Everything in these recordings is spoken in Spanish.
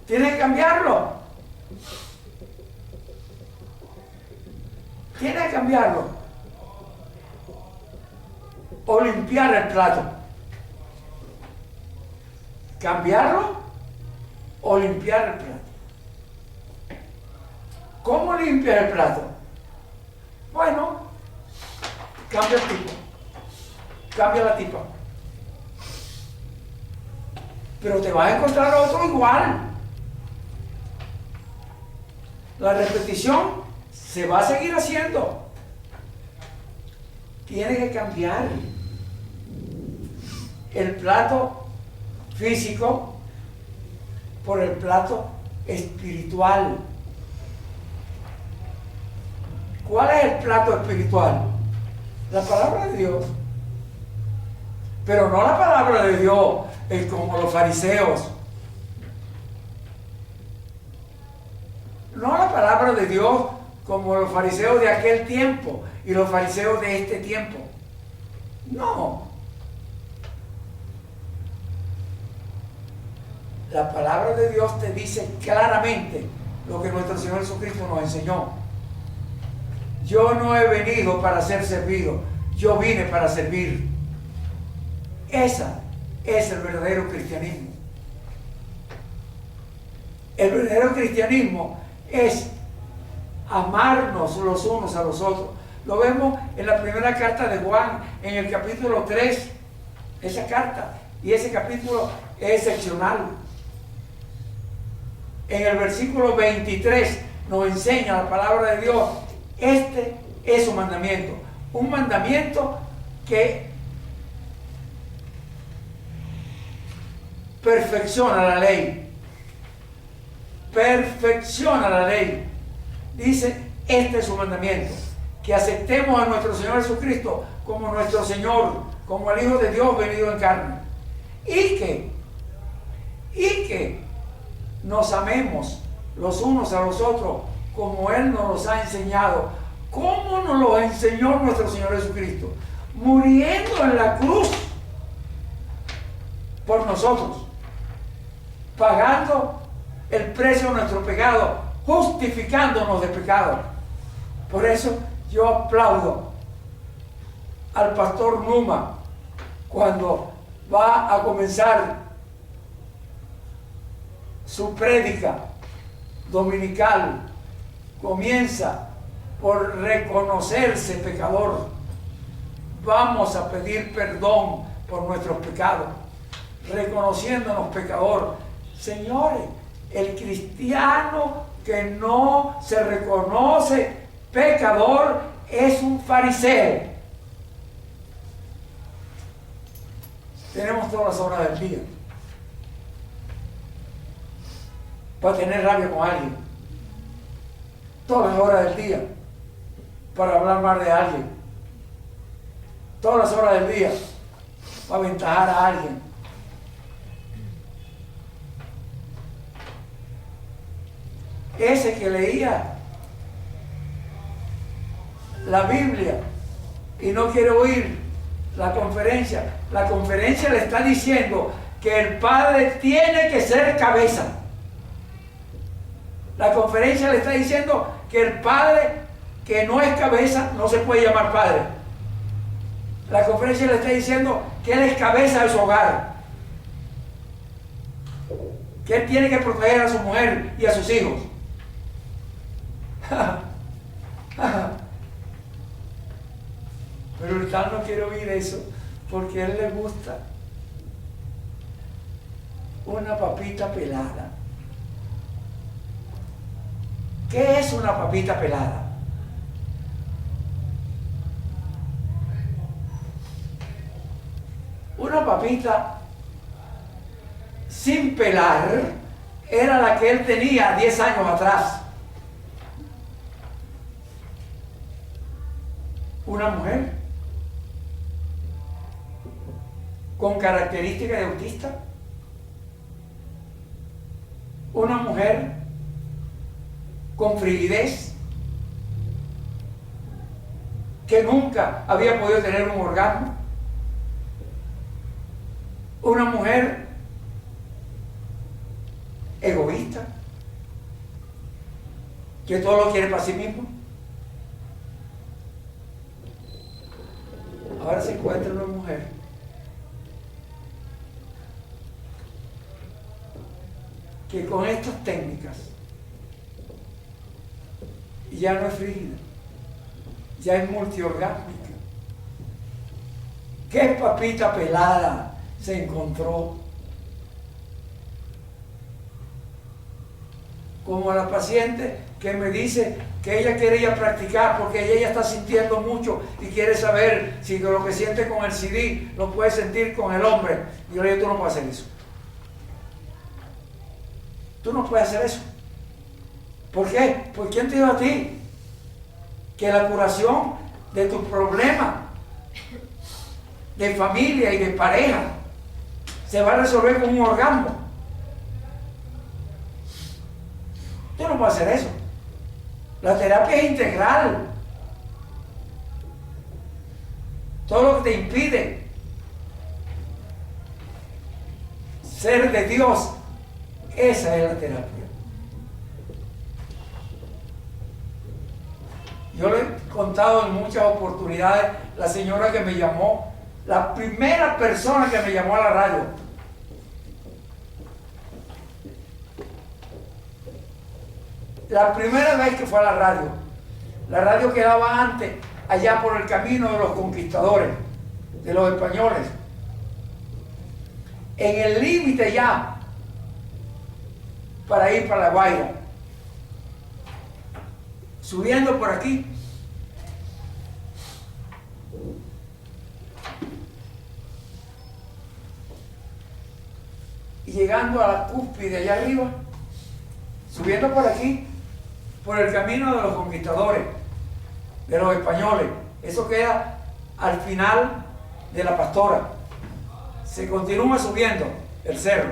Tienes que cambiarlo. Tienes que cambiarlo. O limpiar el plato. Cambiarlo o limpiar el plato. ¿Cómo limpiar el plato? Bueno, cambia el tipo. Cambia la tipa. Pero te vas a encontrar otro igual. La repetición se va a seguir haciendo. Tiene que cambiar el plato físico por el plato espiritual. ¿Cuál es el plato espiritual? La palabra de Dios. Pero no la palabra de Dios como los fariseos. No la palabra de Dios como los fariseos de aquel tiempo y los fariseos de este tiempo. No. La palabra de Dios te dice claramente lo que nuestro Señor Jesucristo nos enseñó. Yo no he venido para ser servido, yo vine para servir. Esa es el verdadero cristianismo. El verdadero cristianismo es amarnos los unos a los otros. Lo vemos en la primera carta de Juan, en el capítulo 3, esa carta, y ese capítulo es excepcional. En el versículo 23 nos enseña la palabra de Dios. Este es su mandamiento, un mandamiento que perfecciona la ley. Perfecciona la ley. Dice, este es su mandamiento, que aceptemos a nuestro Señor Jesucristo como nuestro Señor, como el Hijo de Dios venido en carne. Y que nos amemos los unos a los otros como Él nos los ha enseñado. ¿Cómo nos lo enseñó nuestro Señor Jesucristo? Muriendo en la cruz por nosotros, pagando el precio de nuestro pecado, justificándonos de pecado. Por eso yo aplaudo al pastor Numa cuando va a comenzar su prédica dominical. Comienza por reconocerse pecador. Vamos a pedir perdón por nuestros pecados, reconociéndonos pecador. Señores, el cristiano que no se reconoce pecador es un fariseo. Tenemos todas las horas del día para tener rabia con alguien, todas las horas del día para hablar mal de alguien, todas las horas del día para aventajar a alguien. Ese que leía la Biblia y no quiere oír la conferencia le está diciendo que el padre tiene que ser cabeza. La conferencia le está diciendo que el padre que no es cabeza no se puede llamar padre. La conferencia le está diciendo que él es cabeza de su hogar, que él tiene que proteger a su mujer y a sus hijos. Pero el tal no quiere oír eso porque a él le gusta una papita pelada. ¿Qué es una papita pelada? Una papita sin pelar era la que él tenía 10 años atrás. Una mujer con características de autista. Una mujer con frigidez, que nunca había podido tener un orgasmo. Una mujer egoísta, que todo lo quiere para sí mismo. Ahora se encuentra una mujer que con estas técnicas ya no es frígida, ya es multiorgásmica. ¿Qué papita pelada se encontró? Como la paciente que me dice que ella quiere ir a practicar porque ella está sintiendo mucho y quiere saber si lo que siente con el CD lo puede sentir con el hombre. Y yo le digo, tú no puedes hacer eso. Tú no puedes hacer eso. ¿Por qué? ¿Por quién te dijo a ti que la curación de tu problema de familia y de pareja se va a resolver con un orgasmo? Tú no puedes hacer eso. La terapia es integral. Todo lo que te impide ser de Dios, esa es la terapia. Yo le he contado en muchas oportunidades la señora que me llamó, la primera persona que me llamó a la radio. La primera vez que fue a la radio quedaba antes, allá por el camino de los conquistadores, de los españoles, en el límite ya, para ir para La Guaira, subiendo por aquí, y llegando a la cúspide allá arriba, subiendo por aquí, por el camino de los conquistadores, de los españoles. Eso queda al final de la Pastora. Se continúa subiendo el cerro.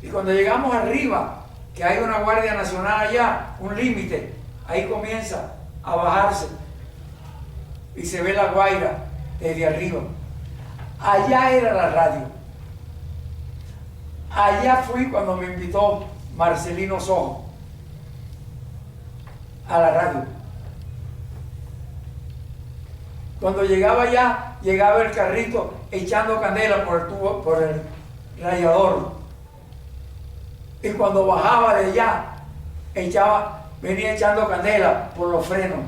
Y cuando llegamos arriba, que hay una Guardia Nacional allá, un límite, ahí comienza a bajarse y se ve La Guaira desde arriba. Allá era la radio. Allá fui cuando me invitó Marcelino Sojo a la radio. Cuando llegaba allá, llegaba el carrito echando candela por el tubo, por el radiador. Y cuando bajaba de allá, venía echando candela por los frenos.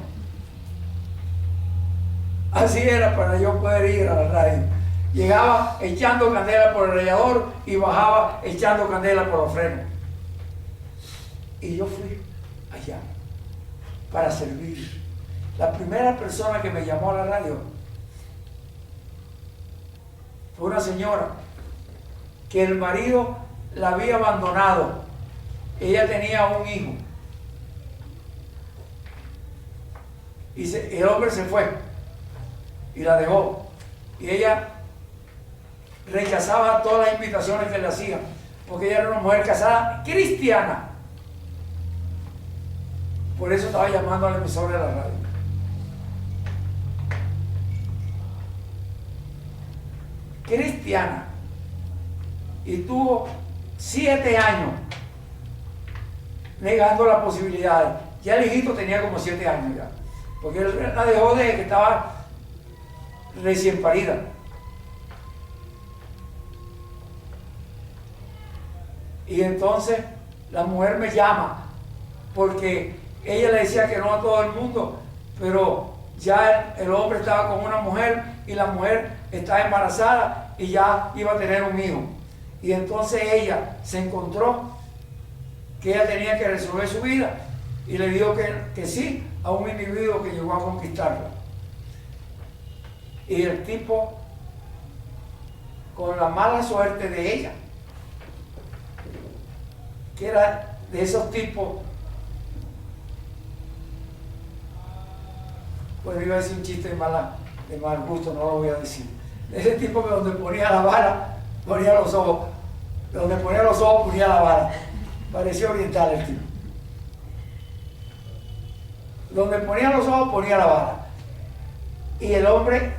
Así era para yo poder ir a la radio. Llegaba echando candela por el radiador y bajaba echando candela por los frenos. Y yo fui allá para servir. La primera persona que me llamó a la radio fue una señora que el marido la había abandonado. Ella tenía un hijo. Y el hombre se fue y la dejó. Y ella rechazaba todas las invitaciones que le hacían, porque ella era una mujer casada cristiana. Por eso estaba llamando al emisor de la radio. Cristiana. Y tuvo 7 años negando las posibilidades. Ya el hijito tenía como 7 años ya. Porque él la dejó desde que estaba recién parida. Y entonces la mujer me llama porque ella le decía que no a todo el mundo, pero ya el hombre estaba con una mujer y la mujer estaba embarazada y ya iba a tener un hijo. Y entonces ella se encontró que ella tenía que resolver su vida y le dijo que sí a un individuo que llegó a conquistarla. Y el tipo, con la mala suerte de ella, que era de esos tipos, pues iba a decir un chiste de mal gusto, no lo voy a decir. De ese tipo que donde ponía la vara, ponía los ojos. Donde ponía los ojos, ponía la vara. Parecía oriental el tipo. Donde ponía los ojos, ponía la vara. Y el hombre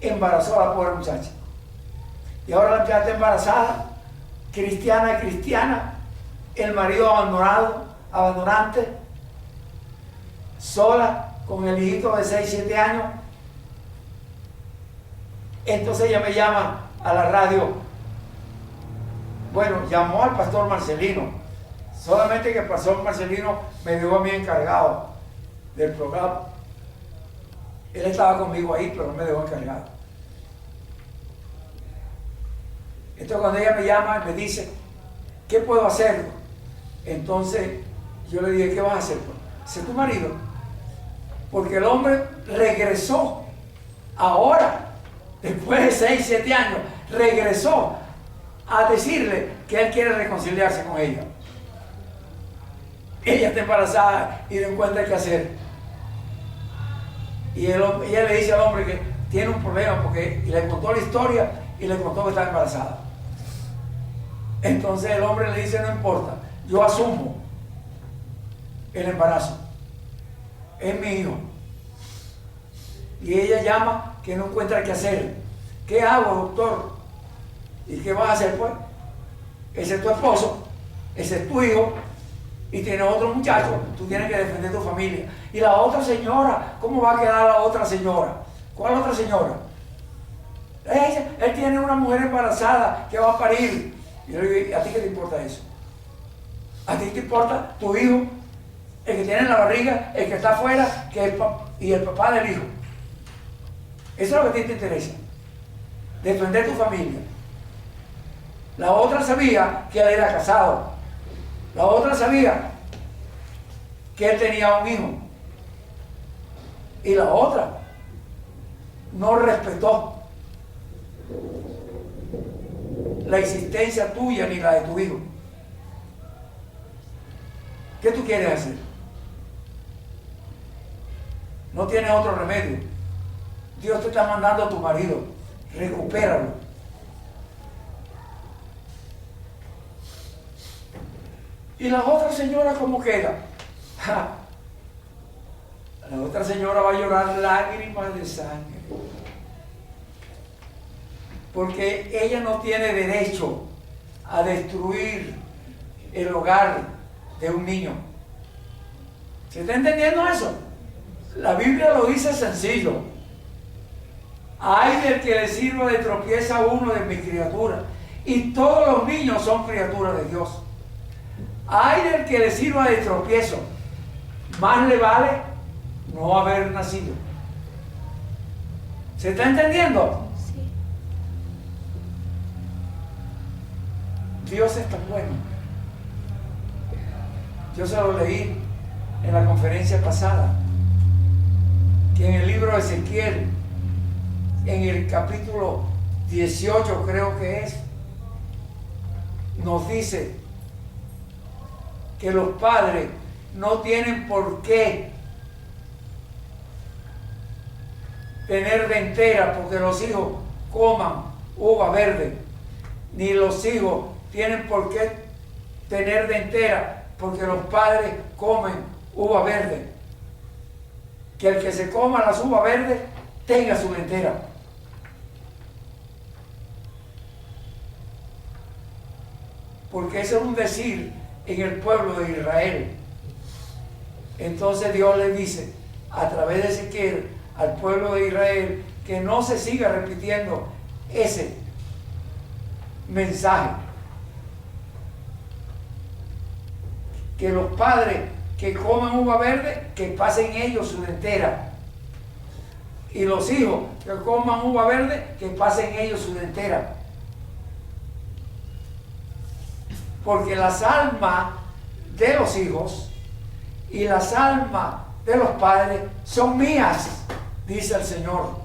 embarazó a la pobre muchacha. Y ahora la muchacha está embarazada, cristiana, el marido abandonante, sola, con el hijito de 6, 7 años. Entonces ella me llama a la radio. Bueno, llamó al pastor Marcelino, solamente que el pastor Marcelino me dejó a mí encargado del programa. Él estaba conmigo ahí, pero no me dejó encargado. Entonces cuando ella me llama y me dice, ¿qué puedo hacer? Entonces yo le dije, ¿qué vas a hacer? Dice, tu marido. Porque el hombre regresó ahora, después de 6, 7 años, regresó a decirle que él quiere reconciliarse con ella. Ella está embarazada y no encuentra qué hacer. Y ella le dice al hombre que tiene un problema porque le contó la historia y le contó que está embarazada. Entonces el hombre le dice, no importa, yo asumo el embarazo, es mi hijo. Y ella llama que no encuentra qué hacer. ¿Qué hago, doctor? ¿Y qué vas a hacer, pues? Ese es tu esposo, ese es tu hijo, y tienes otro muchacho, tú tienes que defender tu familia. Y la otra señora, ¿cómo va a quedar la otra señora? ¿Cuál otra señora? Él tiene una mujer embarazada que va a parir. Y yo le digo, ¿a ti qué te importa eso? ¿A ti te importa tu hijo, el que tiene en la barriga, el que está afuera, y el papá del hijo? Eso es lo que a ti te interesa. Defender tu familia. La otra sabía que él era casado. La otra sabía que él tenía un hijo. Y la otra no respetó la existencia tuya ni la de tu hijo. ¿Qué tú quieres hacer? No tienes otro remedio. Dios te está mandando a tu marido. Recupéralo. ¿Y la otra señora cómo queda? La otra señora va a llorar lágrimas de sangre. Porque ella no tiene derecho a destruir el hogar de un niño. ¿Se está entendiendo eso? La Biblia lo dice sencillo. Ay del que le sirva de tropieza a uno de mis criaturas. Y todos los niños son criaturas de Dios. Ay del que le sirva de tropiezo. Más le vale no haber nacido. ¿Se está entendiendo? Sí. Dios es tan bueno. Yo se lo leí en la conferencia pasada, que en el libro de Ezequiel, en el capítulo 18 creo que es, nos dice que los padres no tienen por qué tener dentera porque los hijos coman uva verde, ni los hijos tienen por qué tener dentera porque los padres comen uva verde. Que el que se coma las uvas verdes tenga su dentera. Porque eso es un decir en el pueblo de Israel. Entonces Dios le dice a través de Ezequiel al pueblo de Israel que no se siga repitiendo ese mensaje. Que los padres que coman uva verde, que pasen ellos su dentera. Y los hijos que coman uva verde, que pasen ellos su dentera. Porque las almas de los hijos y las almas de los padres son mías, dice el Señor.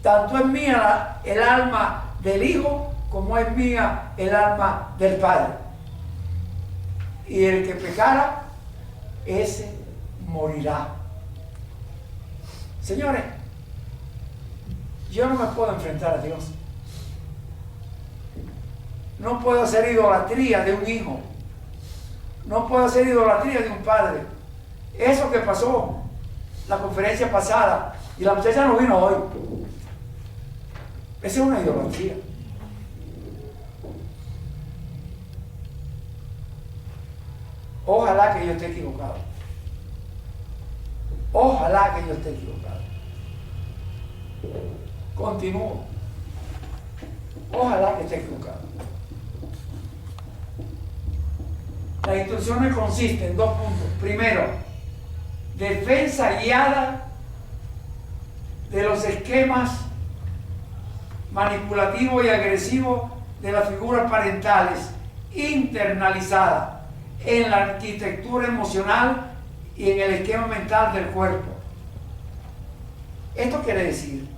Tanto es mía el alma del hijo como es mía el alma del padre. Y el que pecara, ese morirá. Señores, yo no me puedo enfrentar a Dios. No puedo hacer idolatría de un hijo. No puedo hacer idolatría de un padre. Eso que pasó la conferencia pasada y la muchacha no vino hoy. Esa es una idolatría. Ojalá que yo esté equivocado. Ojalá que yo esté equivocado. Continúo. Ojalá que esté equivocado. Las instrucciones consisten en 2 puntos. Primero, defensa guiada de los esquemas manipulativos y agresivos de las figuras parentales internalizadas en la arquitectura emocional y en el esquema mental del cuerpo. Esto quiere decir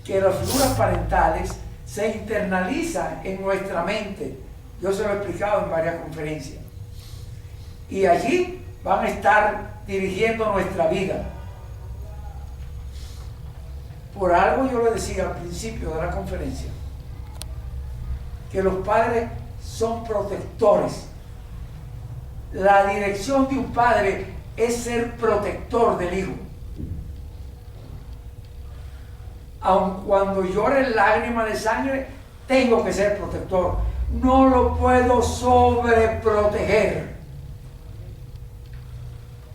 que las figuras parentales se internalizan en nuestra mente. Yo se lo he explicado en varias conferencias. Y allí van a estar dirigiendo nuestra vida. Por algo yo le decía al principio de la conferencia que los padres son protectores. La dirección de un padre es ser protector del hijo. Aun cuando llore lágrimas de sangre, tengo que ser protector. No lo puedo sobreproteger.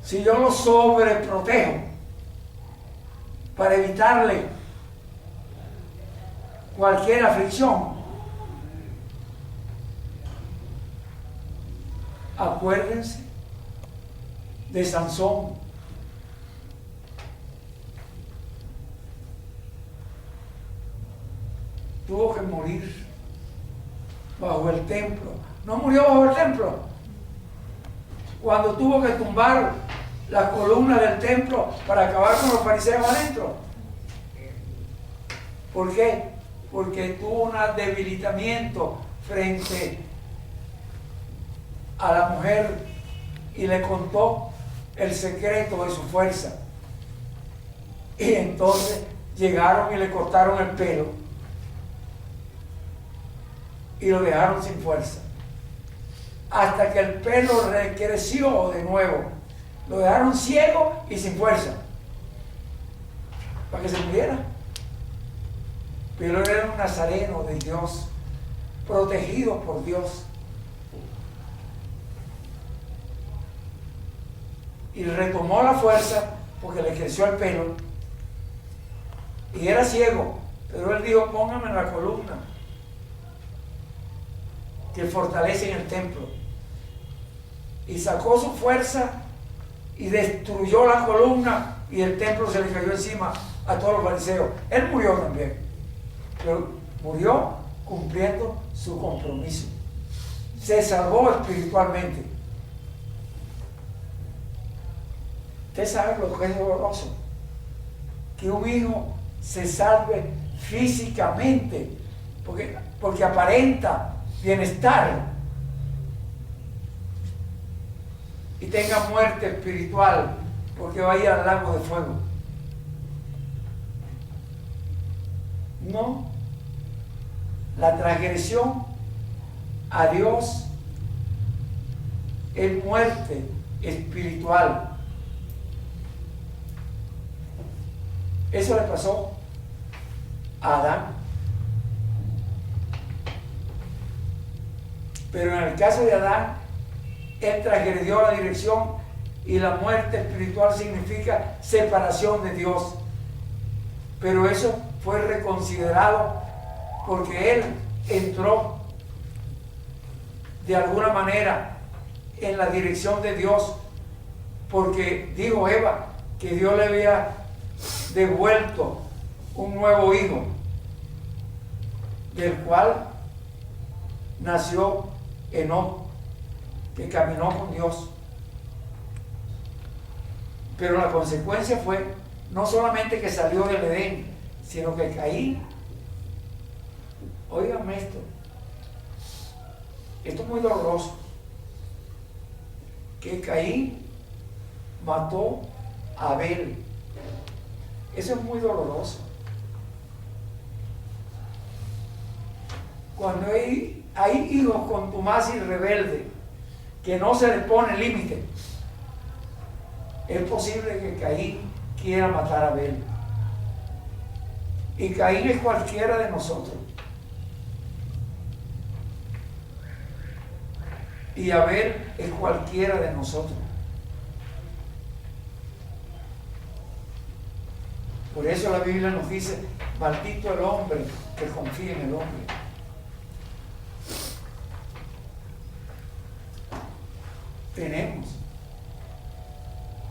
Si yo lo sobreprotejo para evitarle cualquier aflicción, acuérdense de Sansón. Tuvo que morir bajo el templo. No murió bajo el templo. Cuando tuvo que tumbar las columnas del templo para acabar con los fariseos adentro. ¿Por qué? Porque tuvo un debilitamiento frente a la mujer y le contó el secreto de su fuerza. Y entonces llegaron y le cortaron el pelo y lo dejaron sin fuerza, hasta que el pelo recreció de nuevo. Lo dejaron ciego y sin fuerza para que se muriera. Pero él era un nazareno de Dios, protegido por Dios, y retomó la fuerza porque le creció el pelo y era ciego, pero él dijo: póngame en la columna que fortalece en el templo. Y sacó su fuerza y destruyó la columna y el templo se le cayó encima a todos los fariseos. Él murió también, pero murió cumpliendo su compromiso. Se salvó espiritualmente. Usted sabe lo que es doloroso, que un hijo se salve físicamente porque aparenta bienestar y tenga muerte espiritual porque va a ir al lago de fuego. No, la transgresión a Dios es muerte espiritual. Eso le pasó a Adán. Pero en el caso de Adán, él transgredió la dirección y la muerte espiritual significa separación de Dios. Pero eso fue reconsiderado porque él entró de alguna manera en la dirección de Dios, porque dijo Eva que Dios le había devuelto un nuevo hijo, del cual nació Enoc, que caminó con Dios. Pero la consecuencia fue no solamente que salió del Edén, sino que Caín, óigame esto es muy doloroso, que Caín mató a Abel. Eso es muy doloroso. Cuando hay hijos contumaces y rebeldes que no se les pone límite, es posible que Caín quiera matar a Abel. Y Caín es cualquiera de nosotros. Y Abel es cualquiera de nosotros. Por eso la Biblia nos dice, maldito el hombre que confía en el hombre. Tenemos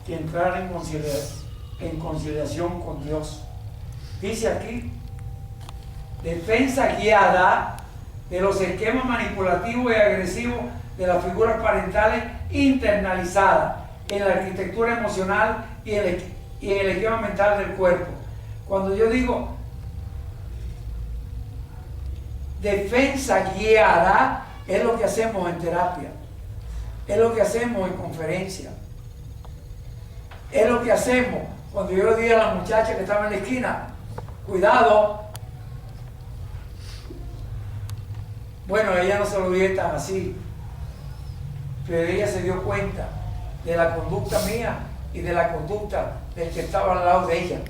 que entrar en conciliación con Dios. Dice aquí, defensa guiada de los esquemas manipulativos y agresivos de las figuras parentales internalizadas en la arquitectura emocional y en el esquema mental del cuerpo. Cuando yo digo defensa guiada, es lo que hacemos en terapia, es lo que hacemos en conferencia, es lo que hacemos cuando yo le dije a la muchacha que estaba en la esquina, cuidado. Bueno, ella no se lo dije tan así, pero ella se dio cuenta de la conducta mía y de la conducta del que estaba al lado de ella.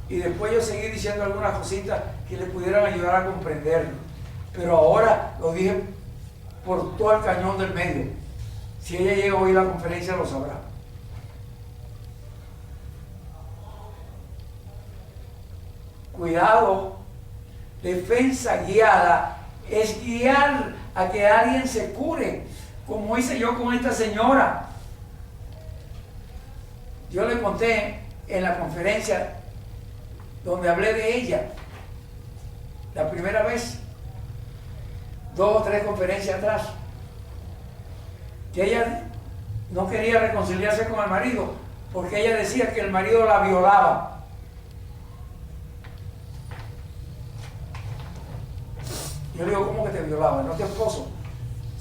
Y después yo seguí diciendo algunas cositas que le pudieran ayudar a comprenderlo. Pero ahora lo dije por todo el cañón del medio. Si ella llega a oír la conferencia, lo sabrá. Cuidado, defensa guiada es guiar a que alguien se cure, como hice yo con esta señora. Yo le conté en la conferencia donde hablé de ella la primera vez, 2 o 3 conferencias atrás, que ella no quería reconciliarse con el marido porque ella decía que el marido la violaba. Yo le digo, ¿cómo que te violaba? ¿No es tu esposo?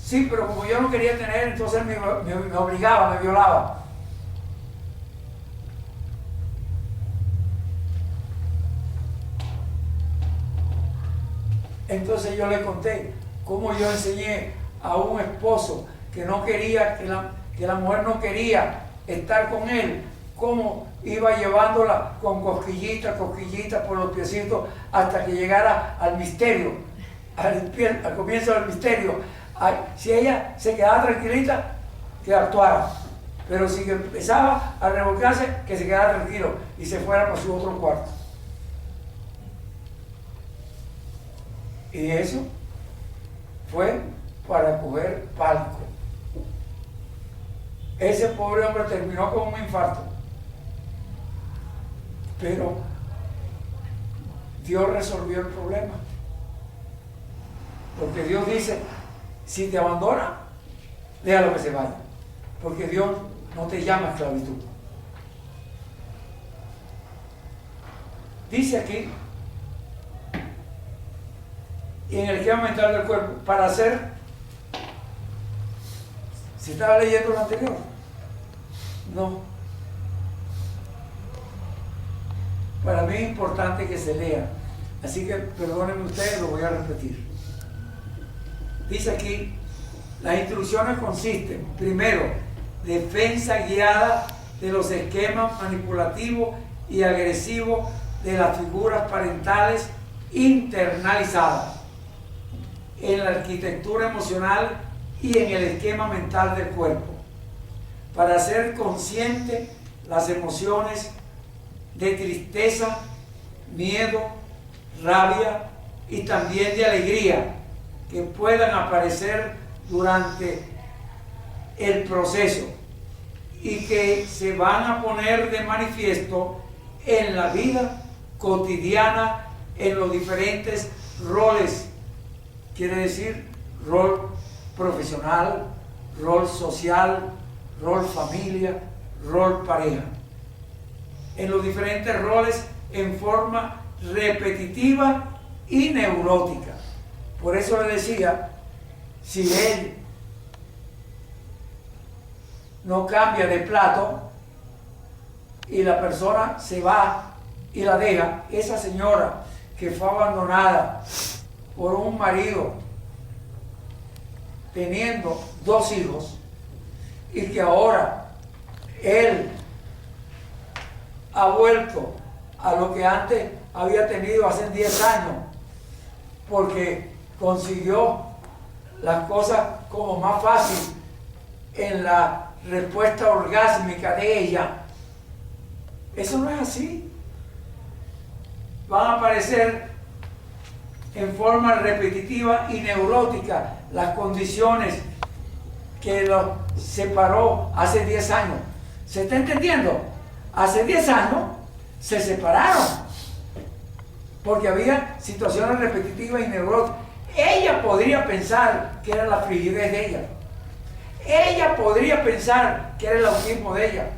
Sí, pero como yo no quería tener, entonces me obligaba, me violaba. Entonces yo le conté cómo yo enseñé a un esposo que no quería, que la mujer no quería estar con él, cómo iba llevándola con cosquillitas por los piecitos hasta que llegara al misterio, al comienzo del misterio. Si ella se quedaba tranquilita, que actuara, pero si empezaba a revolcarse, que se quedara tranquilo y se fuera para su otro cuarto. Y eso fue para coger palco. Ese pobre hombre terminó con un infarto. Pero Dios resolvió el problema. Porque Dios dice, si te abandona, déjalo que se vaya. Porque Dios no te llama a esclavitud. Dice aquí, y en el esquema mental del cuerpo, para hacer, si estaba leyendo lo anterior, no. Para mí es importante que se lea, así que perdónenme ustedes, lo voy a repetir. Dice aquí, las instrucciones consisten, primero, defensa guiada de los esquemas manipulativos y agresivos de las figuras parentales internalizadas en la arquitectura emocional y en el esquema mental del cuerpo, para hacer consciente las emociones de tristeza, miedo, rabia y también de alegría que puedan aparecer durante el proceso y que se van a poner de manifiesto en la vida cotidiana en los diferentes roles. Quiere decir rol profesional, rol social, rol familia, rol pareja. En los diferentes roles en forma repetitiva y neurótica. Por eso le decía, si él no cambia de plato y la persona se va y la deja, esa señora que fue abandonada por un marido teniendo 2 hijos y que ahora él ha vuelto a lo que antes había tenido hace 10 años porque consiguió las cosas como más fácil en la respuesta orgásmica de ella. Eso no es así. Van a aparecer en forma repetitiva y neurótica las condiciones que los separó hace 10 años. ¿Se está entendiendo? Hace 10 años se separaron porque había situaciones repetitivas y neuróticas. Ella podría pensar que era la frigidez de ella. Ella podría pensar que era el autismo de ella.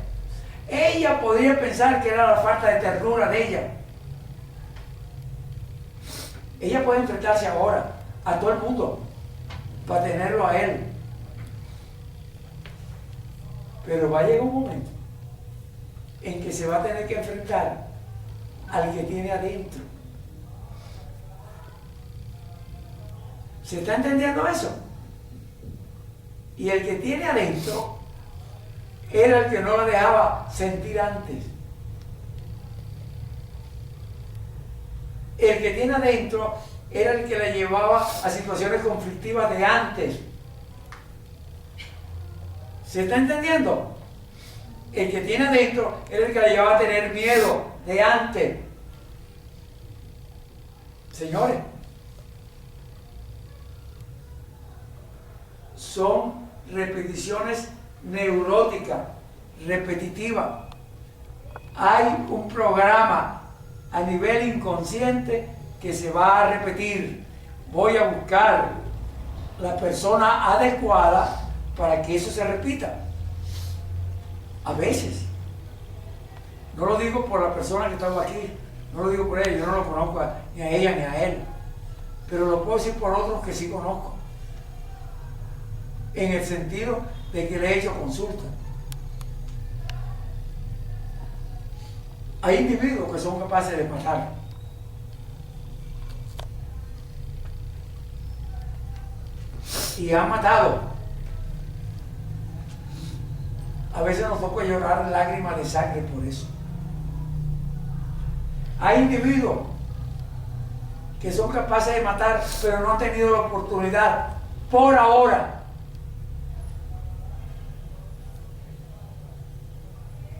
Ella podría pensar que era la falta de ternura de ella. Ella puede enfrentarse ahora a todo el mundo para tenerlo a él. Pero va a llegar un momento en que se va a tener que enfrentar al que tiene adentro. ¿Se está entendiendo eso? Y el que tiene adentro era el que no la dejaba sentir antes. El que tiene adentro era el que la llevaba a situaciones conflictivas de antes. ¿Se está entendiendo? El que tiene adentro era el que la llevaba a tener miedo de antes. Señores, son repeticiones neuróticas, repetitivas. Hay un programa a nivel inconsciente que se va a repetir. Voy a buscar la persona adecuada para que eso se repita. A veces. No lo digo por la persona que estaba aquí, no lo digo por ella, yo no lo conozco ni a ella ni a él, pero lo puedo decir por otros que sí conozco, en el sentido de que le he hecho consulta. Hay individuos que son capaces de matar. Y han matado. A veces nos toca llorar lágrimas de sangre por eso. Hay individuos que son capaces de matar, pero no han tenido la oportunidad por ahora.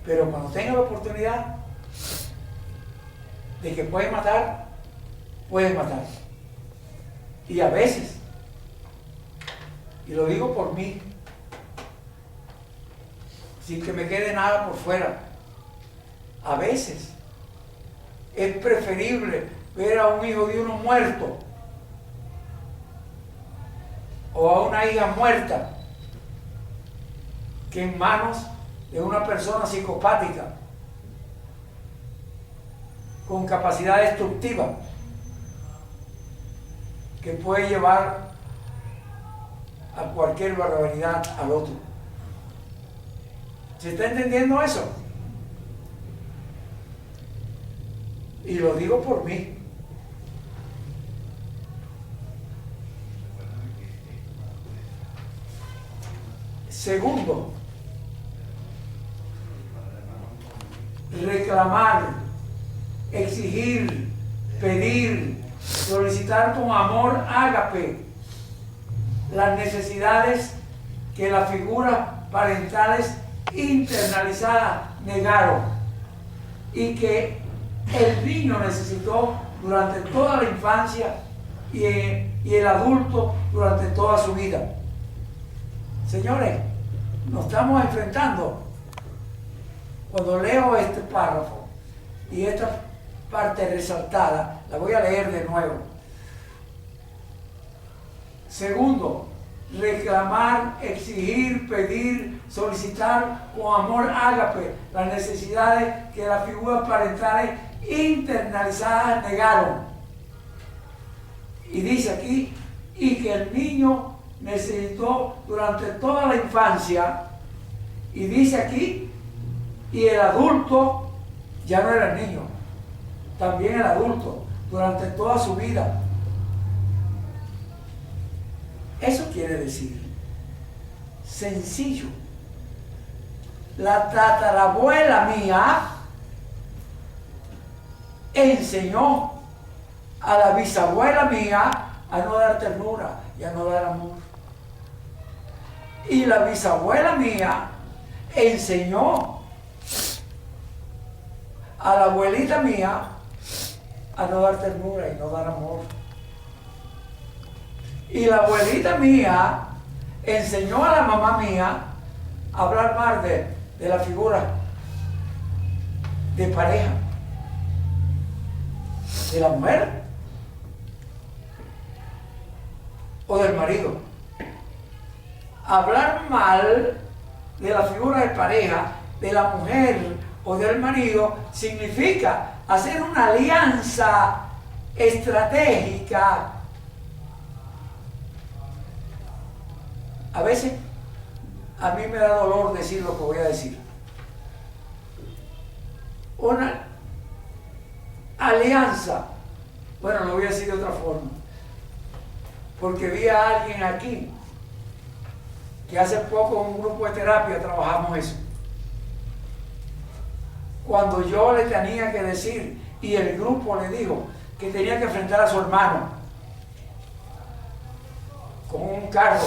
Pero cuando tengan la oportunidad de que pueden matar, pueden matar. Y a veces, y lo digo por mí, sin que me quede nada por fuera, a veces es preferible ver a un hijo de uno muerto o a una hija muerta que en manos de una persona psicopática con capacidad destructiva que puede llevar a cualquier barbaridad al otro. ¿Se está entendiendo eso? Y lo digo por mí. Segundo, reclamar, exigir, pedir, solicitar con amor ágape las necesidades que las figuras parentales internalizadas negaron y que el niño necesitó durante toda la infancia y el adulto durante toda su vida. Señores, nos estamos enfrentando. Cuando leo este párrafo y esta parte resaltada, la voy a leer de nuevo. Segundo, reclamar, exigir, pedir, solicitar con amor ágape las necesidades que las figuras parentales internalizadas negaron. Y dice aquí, y que el niño necesitó durante toda la infancia, y dice aquí, y el adulto, ya no era el niño, también el adulto, durante toda su vida. Eso quiere decir, sencillo, la tatarabuela mía enseñó a la bisabuela mía a no dar ternura y a no dar amor. Y la bisabuela mía enseñó a la abuelita mía a no dar ternura y no dar amor. Y la abuelita mía enseñó a la mamá mía a hablar mal de la figura de pareja, de la mujer o del marido. Hablar mal de la figura de pareja, de la mujer o del marido, significa hacer una alianza estratégica. A veces a mí me da dolor decir lo que voy a decir. Una alianza, bueno, lo voy a decir de otra forma, porque vi a alguien aquí que hace poco en un grupo de terapia trabajamos eso. Cuando yo le tenía que decir y el grupo le dijo que tenía que enfrentar a su hermano con un carro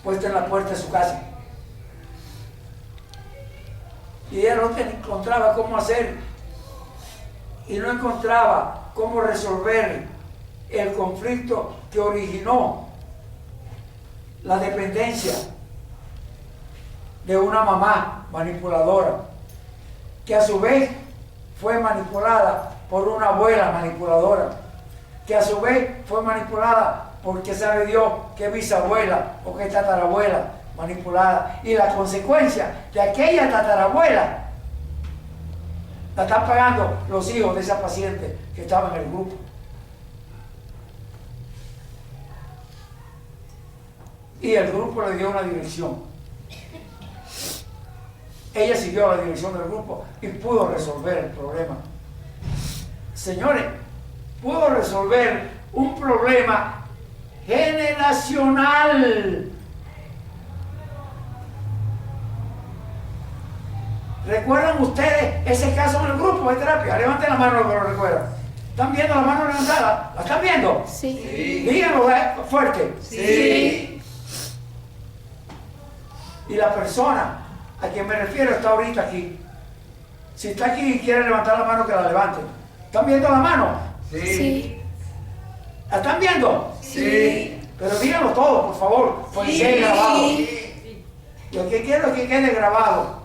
puesto en la puerta de su casa, y ella no encontraba cómo hacer y no encontraba cómo resolver el conflicto que originó la dependencia de una mamá manipuladora, que a su vez fue manipulada por una abuela manipuladora, que a su vez fue manipulada porque sabe Dios que bisabuela o que tatarabuela manipulada, y la consecuencia de aquella tatarabuela la están pagando los hijos de esa paciente que estaba en el grupo. Y el grupo le dio una dirección. Ella siguió la dirección del grupo y pudo resolver el problema. Señores, pudo resolver un problema generacional. ¿Recuerdan ustedes ese caso en el grupo de terapia? Levanten la mano los que lo recuerdan. ¿Están viendo la mano levantada? ¿La están viendo? Sí. Díganlo fuerte. Sí. Y la persona a quien me refiero está ahorita aquí. Si está aquí y quiere levantar la mano, que la levante. ¿Están viendo la mano? Sí. ¿La están viendo? Sí. Pero díganlo todo, por favor, porque quede grabado. Lo que quiero es que quede grabado.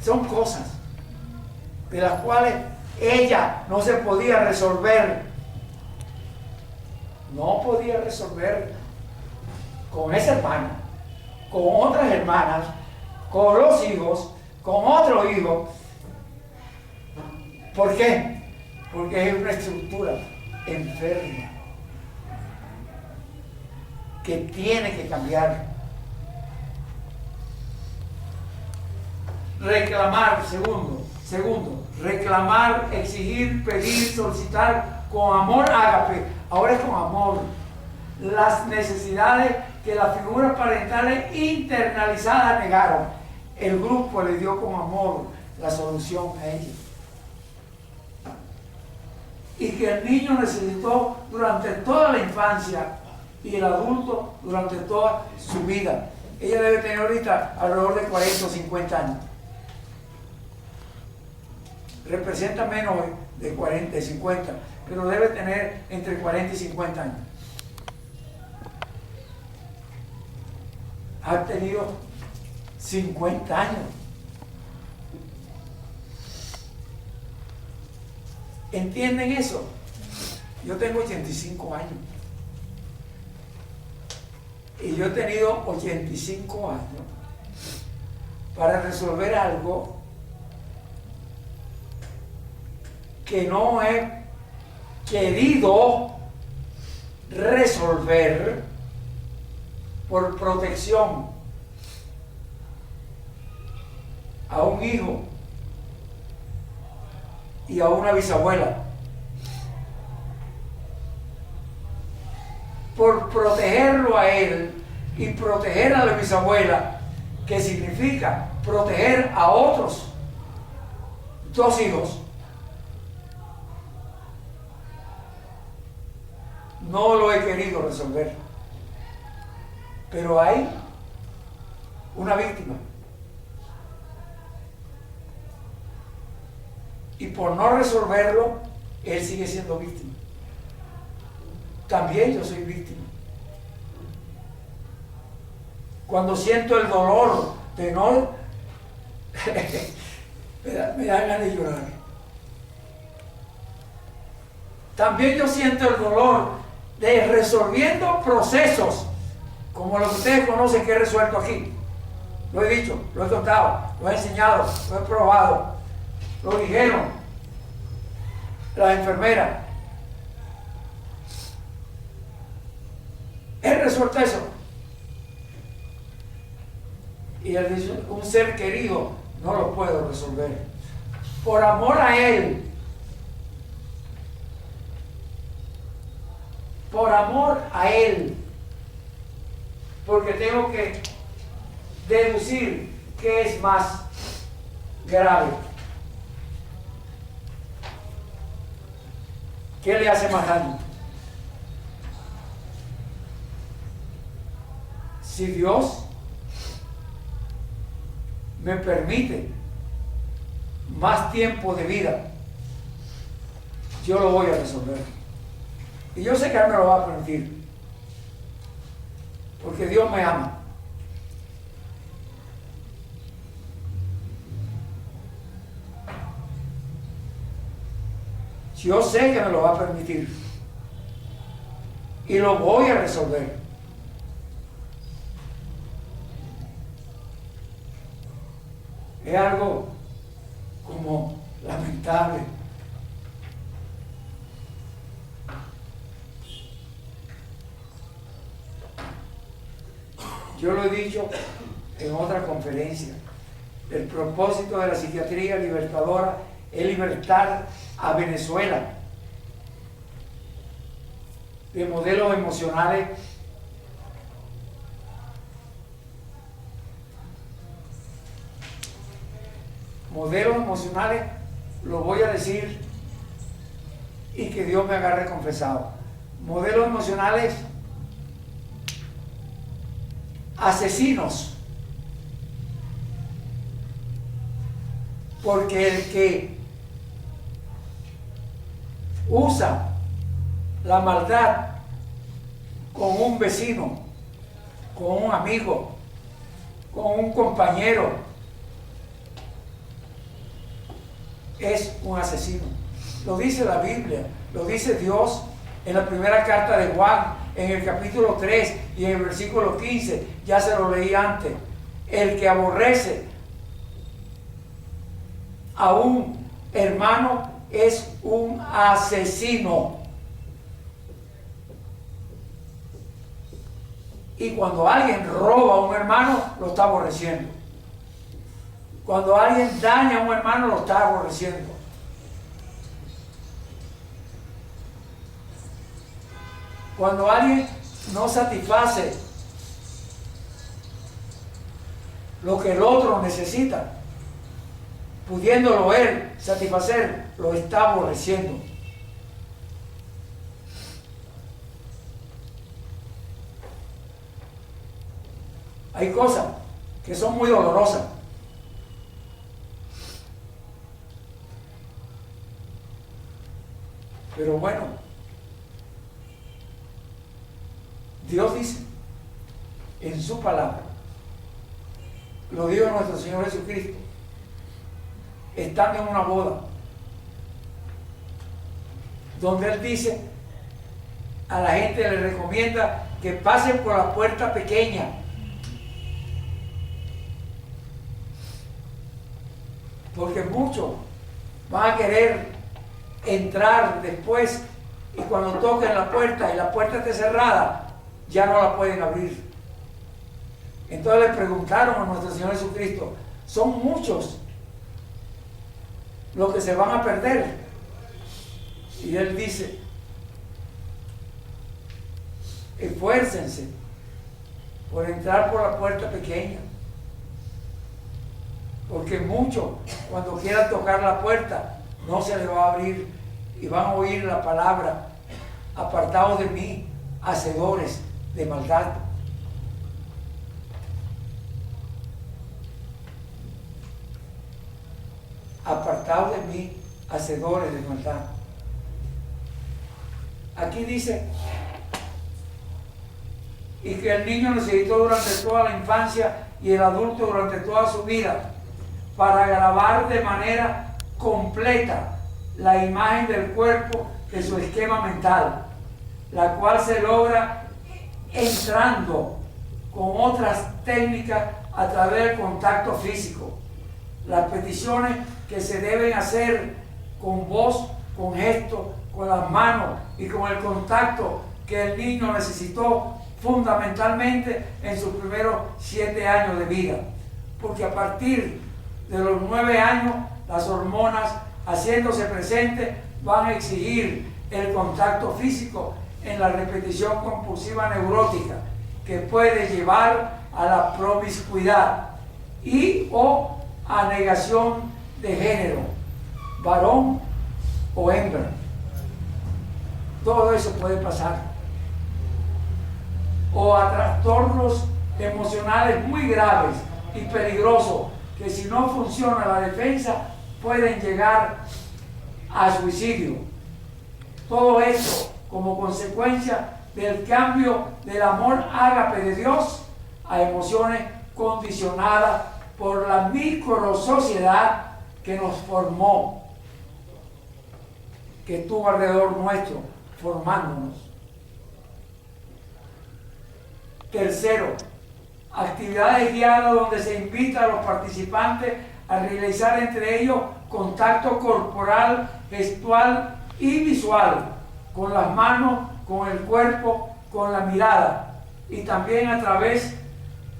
Son cosas de las cuales ella no se podía resolver. No podía resolver con ese hermano, con otras hermanas, con los hijos, con otro hijo. ¿Por qué? Porque es una estructura enferma que tiene que cambiar. Reclamar, segundo, reclamar, exigir, pedir, solicitar con amor ágape. Ahora es con amor. Las necesidades que las figuras parentales internalizadas negaron. El grupo le dio con amor la solución a ellos. Y que el niño necesitó durante toda la infancia y el adulto durante toda su vida. Ella debe tener ahorita alrededor de 40 o 50 años. Representa menos de 40, de 50, pero debe tener entre 40 y 50 años. Ha tenido 50 años. ¿Entienden eso? Yo tengo 85 años. Y yo he tenido 85 años para resolver algo que no he querido resolver por protección a un hijo y a una bisabuela, por protegerlo a él y proteger a la bisabuela, que significa proteger a otros dos hijos. no lo he querido resolver. Pero hay una víctima. Y por no resolverlo, él sigue siendo víctima. También yo soy víctima. Cuando siento el dolor de no... me da ganas de llorar. También yo siento el dolor de resolviendo procesos, como lo que ustedes conocen que he resuelto aquí. Lo he dicho, lo he contado, lo he enseñado, lo he probado, lo dijeron las enfermeras. He resuelto eso. Y él dice, un ser querido no lo puedo resolver. Por amor a él, por amor a él, porque tengo que deducir qué es más grave, qué le hace más daño. Si Dios me permite más tiempo de vida, yo lo voy a resolver. Y yo sé que Él me lo va a permitir, porque Dios me ama. Yo sé que me lo va a permitir y lo voy a resolver. Es algo como lamentable. Yo lo he dicho en otra conferencia. El propósito de la psiquiatría libertadora es libertar a Venezuela de modelos emocionales lo voy a decir y que Dios me agarre confesado. Modelos emocionales asesinos, porque el que usa la maldad con un vecino, con un amigo, con un compañero, es un asesino. Lo dice la Biblia, lo dice Dios en la primera carta de Juan, en el capítulo 3 y en el versículo 15, ya se lo leí antes. El que aborrece a un hermano es un asesino. Y cuando alguien roba a un hermano, lo está aborreciendo. Cuando alguien daña a un hermano, lo está aborreciendo. Cuando alguien no satisface lo que el otro necesita, pudiéndolo él satisfacer, lo está aborreciendo. Hay cosas que son muy dolorosas. Pero bueno, Dios dice en su palabra, lo dijo nuestro Señor Jesucristo, estando en una boda, donde Él dice, a la gente le recomienda que pasen por la puerta pequeña. Porque muchos van a querer entrar después y cuando toquen la puerta y la puerta esté cerrada, ya no la pueden abrir. Entonces le preguntaron a nuestro Señor Jesucristo, son muchos los que se van a perder. Y Él dice, esfuércense por entrar por la puerta pequeña. Porque muchos, cuando quieran tocar la puerta, no se les va a abrir y van a oír la palabra apartaos de mí, hacedores de maldad. Apartaos de mí, hacedores de maldad. Aquí dice, y que el niño necesitó durante toda la infancia y el adulto durante toda su vida para grabar de manera completa la imagen del cuerpo de su esquema mental, la cual se logra entrando con otras técnicas a través del contacto físico. Las peticiones que se deben hacer con voz, con gestos, con las manos y con el contacto que el niño necesitó fundamentalmente en sus primeros 7 años de vida, porque a partir de los 9 años las hormonas haciéndose presentes van a exigir el contacto físico en la repetición compulsiva neurótica que puede llevar a la promiscuidad y o a negación de género, varón o hembra. Todo eso puede pasar. O a trastornos emocionales muy graves y peligrosos que si no funciona la defensa pueden llegar a suicidio. Todo esto como consecuencia del cambio del amor ágape de Dios a emociones condicionadas por la microsociedad que nos formó, que estuvo alrededor nuestro, formándonos. Tercero, actividades guiadas donde se invita a los participantes a realizar entre ellos contacto corporal, gestual y visual, con las manos, con el cuerpo, con la mirada, y también a través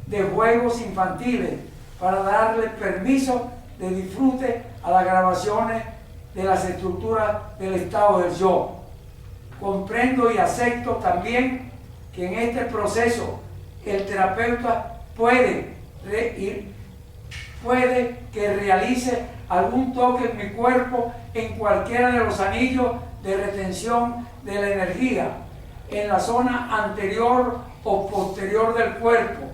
de juegos infantiles para darle permiso de disfrute a las grabaciones de las estructuras del estado del yo. Comprendo y acepto también que en este proceso el terapeuta puede que realice algún toque en mi cuerpo en cualquiera de los anillos de retención de la energía, en la zona anterior o posterior del cuerpo,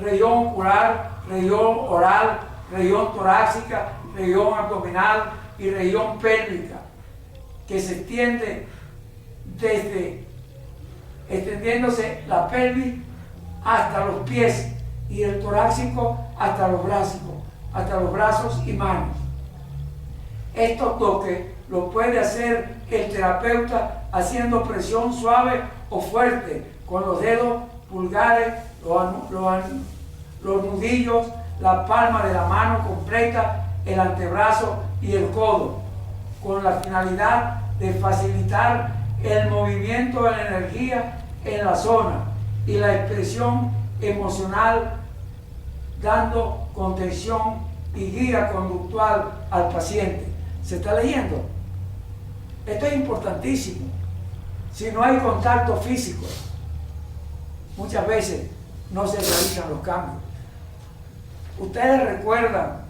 región ocular, región oral, región torácica, región abdominal y región pélvica, que se extiende extendiéndose la pelvis hasta los pies y el torácico hasta los brazos y manos. Estos toques lo puede hacer el terapeuta haciendo presión suave o fuerte con los dedos pulgares, los nudillos, la palma de la mano completa, el antebrazo y el codo, con la finalidad de facilitar el movimiento de la energía en la zona y la expresión emocional, dando contención y guía conductual al paciente. ¿Se está leyendo? Esto es importantísimo. Si no hay contacto físico, muchas veces no se realizan los cambios. Ustedes recuerdan,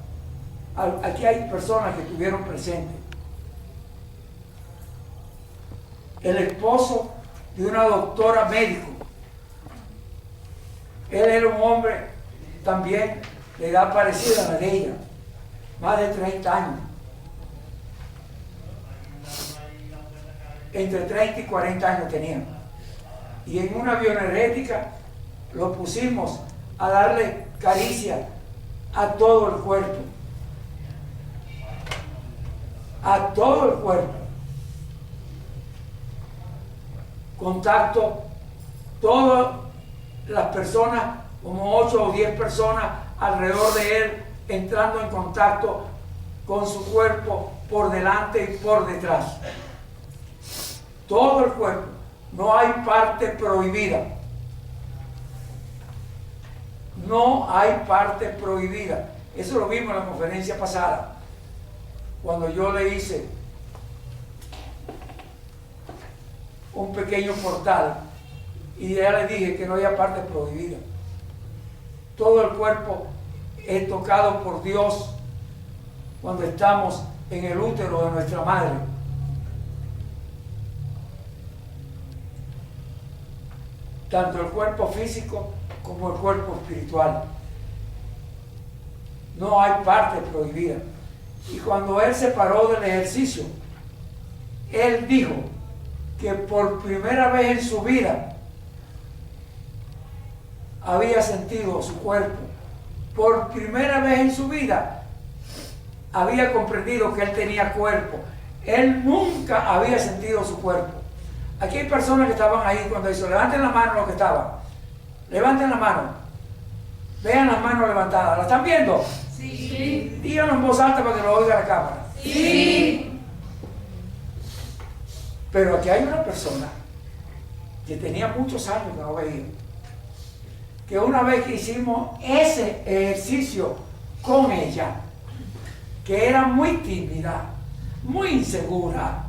aquí hay personas que estuvieron presentes, el esposo de una doctora médico. Él era un hombre también de edad parecida a la de ella, más de 30 años. Entre 30 y 40 años tenía. Y en una bioenergética lo pusimos a darle caricia a todo el cuerpo. A todo el cuerpo. Contacto, todas las personas, como 8 o 10 personas alrededor de él, entrando en contacto con su cuerpo por delante y por detrás. Todo el cuerpo, no hay parte prohibida. No hay parte prohibida. Eso lo vimos en la conferencia pasada, cuando yo le hice un pequeño portal y ya le dije que no había parte prohibida. Todo el cuerpo es tocado por Dios cuando estamos en el útero de nuestra madre. tanto el cuerpo físico como el cuerpo espiritual. No hay parte prohibida. Y cuando él se paró del ejercicio, él dijo que por primera vez en su vida había sentido su cuerpo. Por primera vez en su vida había comprendido que él tenía cuerpo. Él nunca había sentido su cuerpo. Aquí hay personas que estaban ahí cuando hizo, levanten la mano los que estaban. Levanten la mano. Vean las manos levantadas. ¿La están viendo? Sí. Díganlo en voz alta para que lo oiga la cámara. Sí. Pero aquí hay una persona que tenía muchos años que no veía, que una vez que hicimos ese ejercicio con ella, que era muy tímida, muy insegura,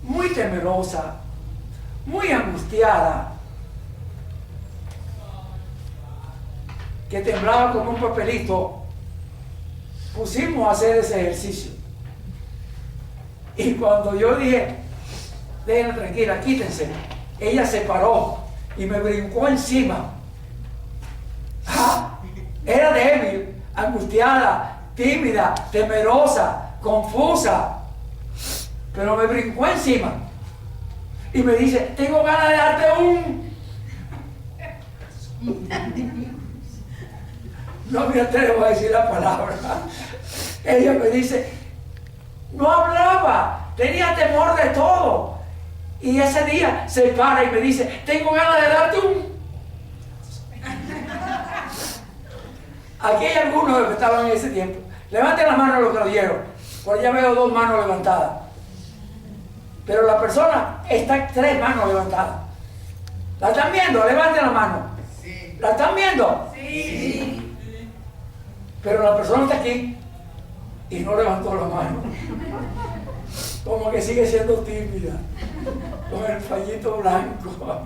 muy temerosa, muy angustiada, que temblaba como un papelito, pusimos a hacer ese ejercicio. Y cuando yo dije, déjenla tranquila, quítense, ella se paró y me brincó encima. Ah, era débil, angustiada, tímida, temerosa, confusa, pero me brincó encima y me dice, tengo ganas de darte un... No me atrevo a decir la palabra. Ella me dice, no hablaba, tenía temor de todo. Y ese día se para y me dice, tengo ganas de darte un... Aquí hay algunos que estaban en ese tiempo. Levanten las manos los que lo oyeron. Por allá veo 2 manos levantadas. Pero la persona está 3 manos levantadas. ¿La están viendo? Levanten la mano. Sí. ¿La están viendo? Sí. Pero la persona está aquí y no levantó la mano. Como que sigue siendo tímida. Con el pañito blanco,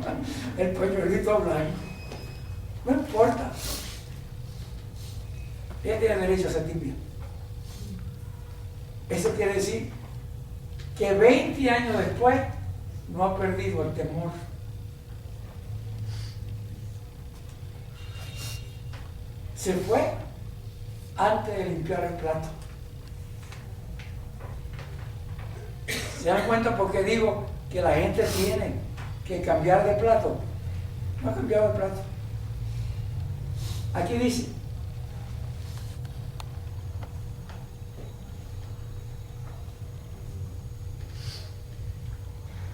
el pañuelito blanco. No importa. Ella tiene derecho a ser tímida. Eso quiere decir que 20 años después no ha perdido el temor. Se fue antes de limpiar el plato. ¿Se dan cuenta por qué digo que la gente tiene que cambiar de plato? No ha cambiado de plato. Aquí dice,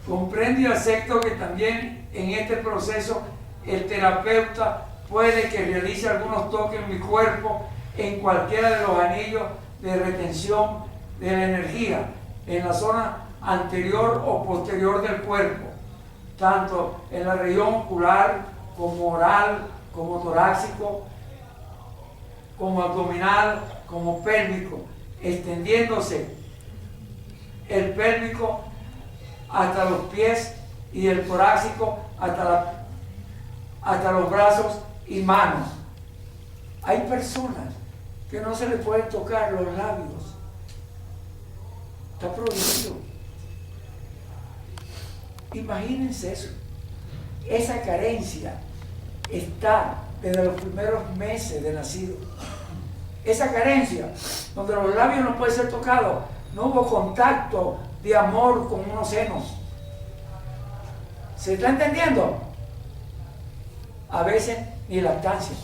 comprende y acepto que también en este proceso el terapeuta puede que realice algunos toques en mi cuerpo en cualquiera de los anillos de retención de la energía, en la zona anterior o posterior del cuerpo, tanto en la región ocular, como oral, como torácico, como abdominal, como pélvico, extendiéndose el pélvico hasta los pies y el torácico hasta los brazos y manos. Hay personas que no se les pueden tocar los labios. Está prohibido. Imagínense eso. Esa carencia está desde los primeros meses de nacido. Esa carencia, donde los labios no pueden ser tocados, no hubo contacto de amor con unos senos. ¿Se está entendiendo? A veces ni lactancia.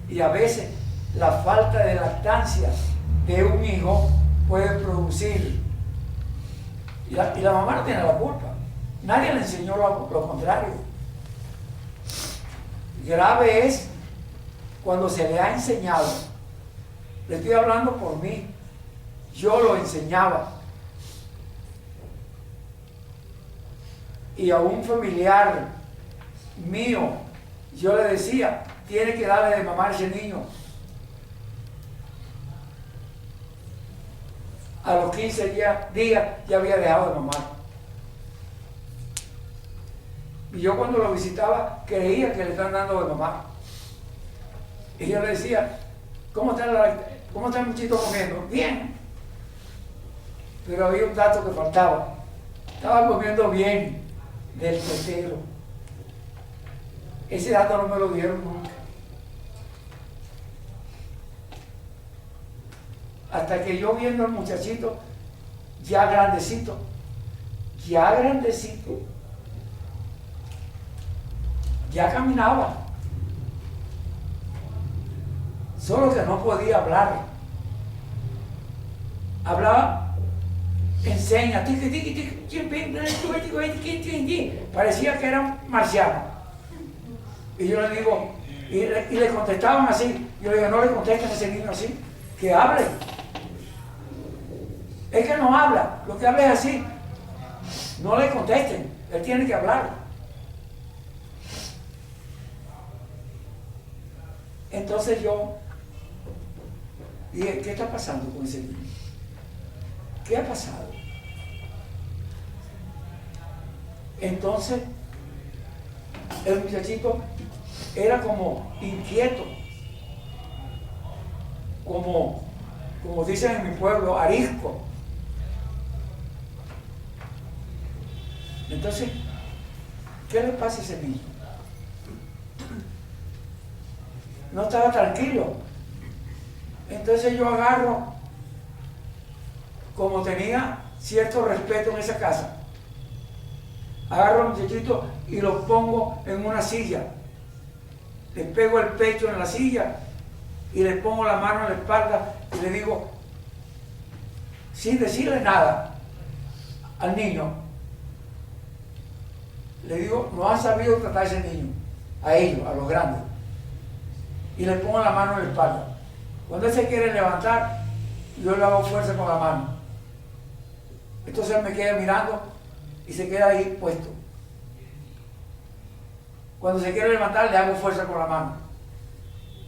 Y a veces la falta de lactancia de un hijo puede producir. Y la mamá no tiene la culpa. Nadie le enseñó lo contrario. Grave es cuando se le ha enseñado. Le estoy hablando por mí. Yo lo enseñaba. Y a un familiar mío, yo le decía, tiene que darle de mamar a ese niño. A los 15 días ya había dejado de mamar. Y yo cuando lo visitaba creía que le están dando de mamar. Y yo le decía, ¿cómo está el muchito comiendo? Bien. Pero había un dato que faltaba. Estaba comiendo bien del tetero. Ese dato no me lo dieron nunca. Hasta que yo viendo al muchachito, ya grandecito, ya caminaba. Solo que no podía hablar. Hablaba en señas. Parecía que era un marciano. Y yo le digo, y le contestaban así. Yo le digo, no le contesten a ese niño así, que hable. Es que no habla, lo que habla es así. No le contesten, él tiene que hablar. Entonces yo dije, ¿qué está pasando con ese niño? ¿Qué ha pasado? Entonces, el muchachito era como inquieto, como dicen en mi pueblo, arisco. Entonces, ¿qué le pasa a ese niño? No estaba tranquilo. Entonces yo agarro, como tenía cierto respeto en esa casa, agarro al muchachito y lo pongo en una silla. Le pego el pecho en la silla y le pongo la mano en la espalda y le digo, sin decirle nada al niño, le digo, no han sabido tratar a ese niño, a ellos, a los grandes. Y le pongo la mano en la espalda. Cuando él se quiere levantar, yo le hago fuerza con la mano. Entonces él me queda mirando y se queda ahí puesto. Cuando se quiere levantar, le hago fuerza con la mano.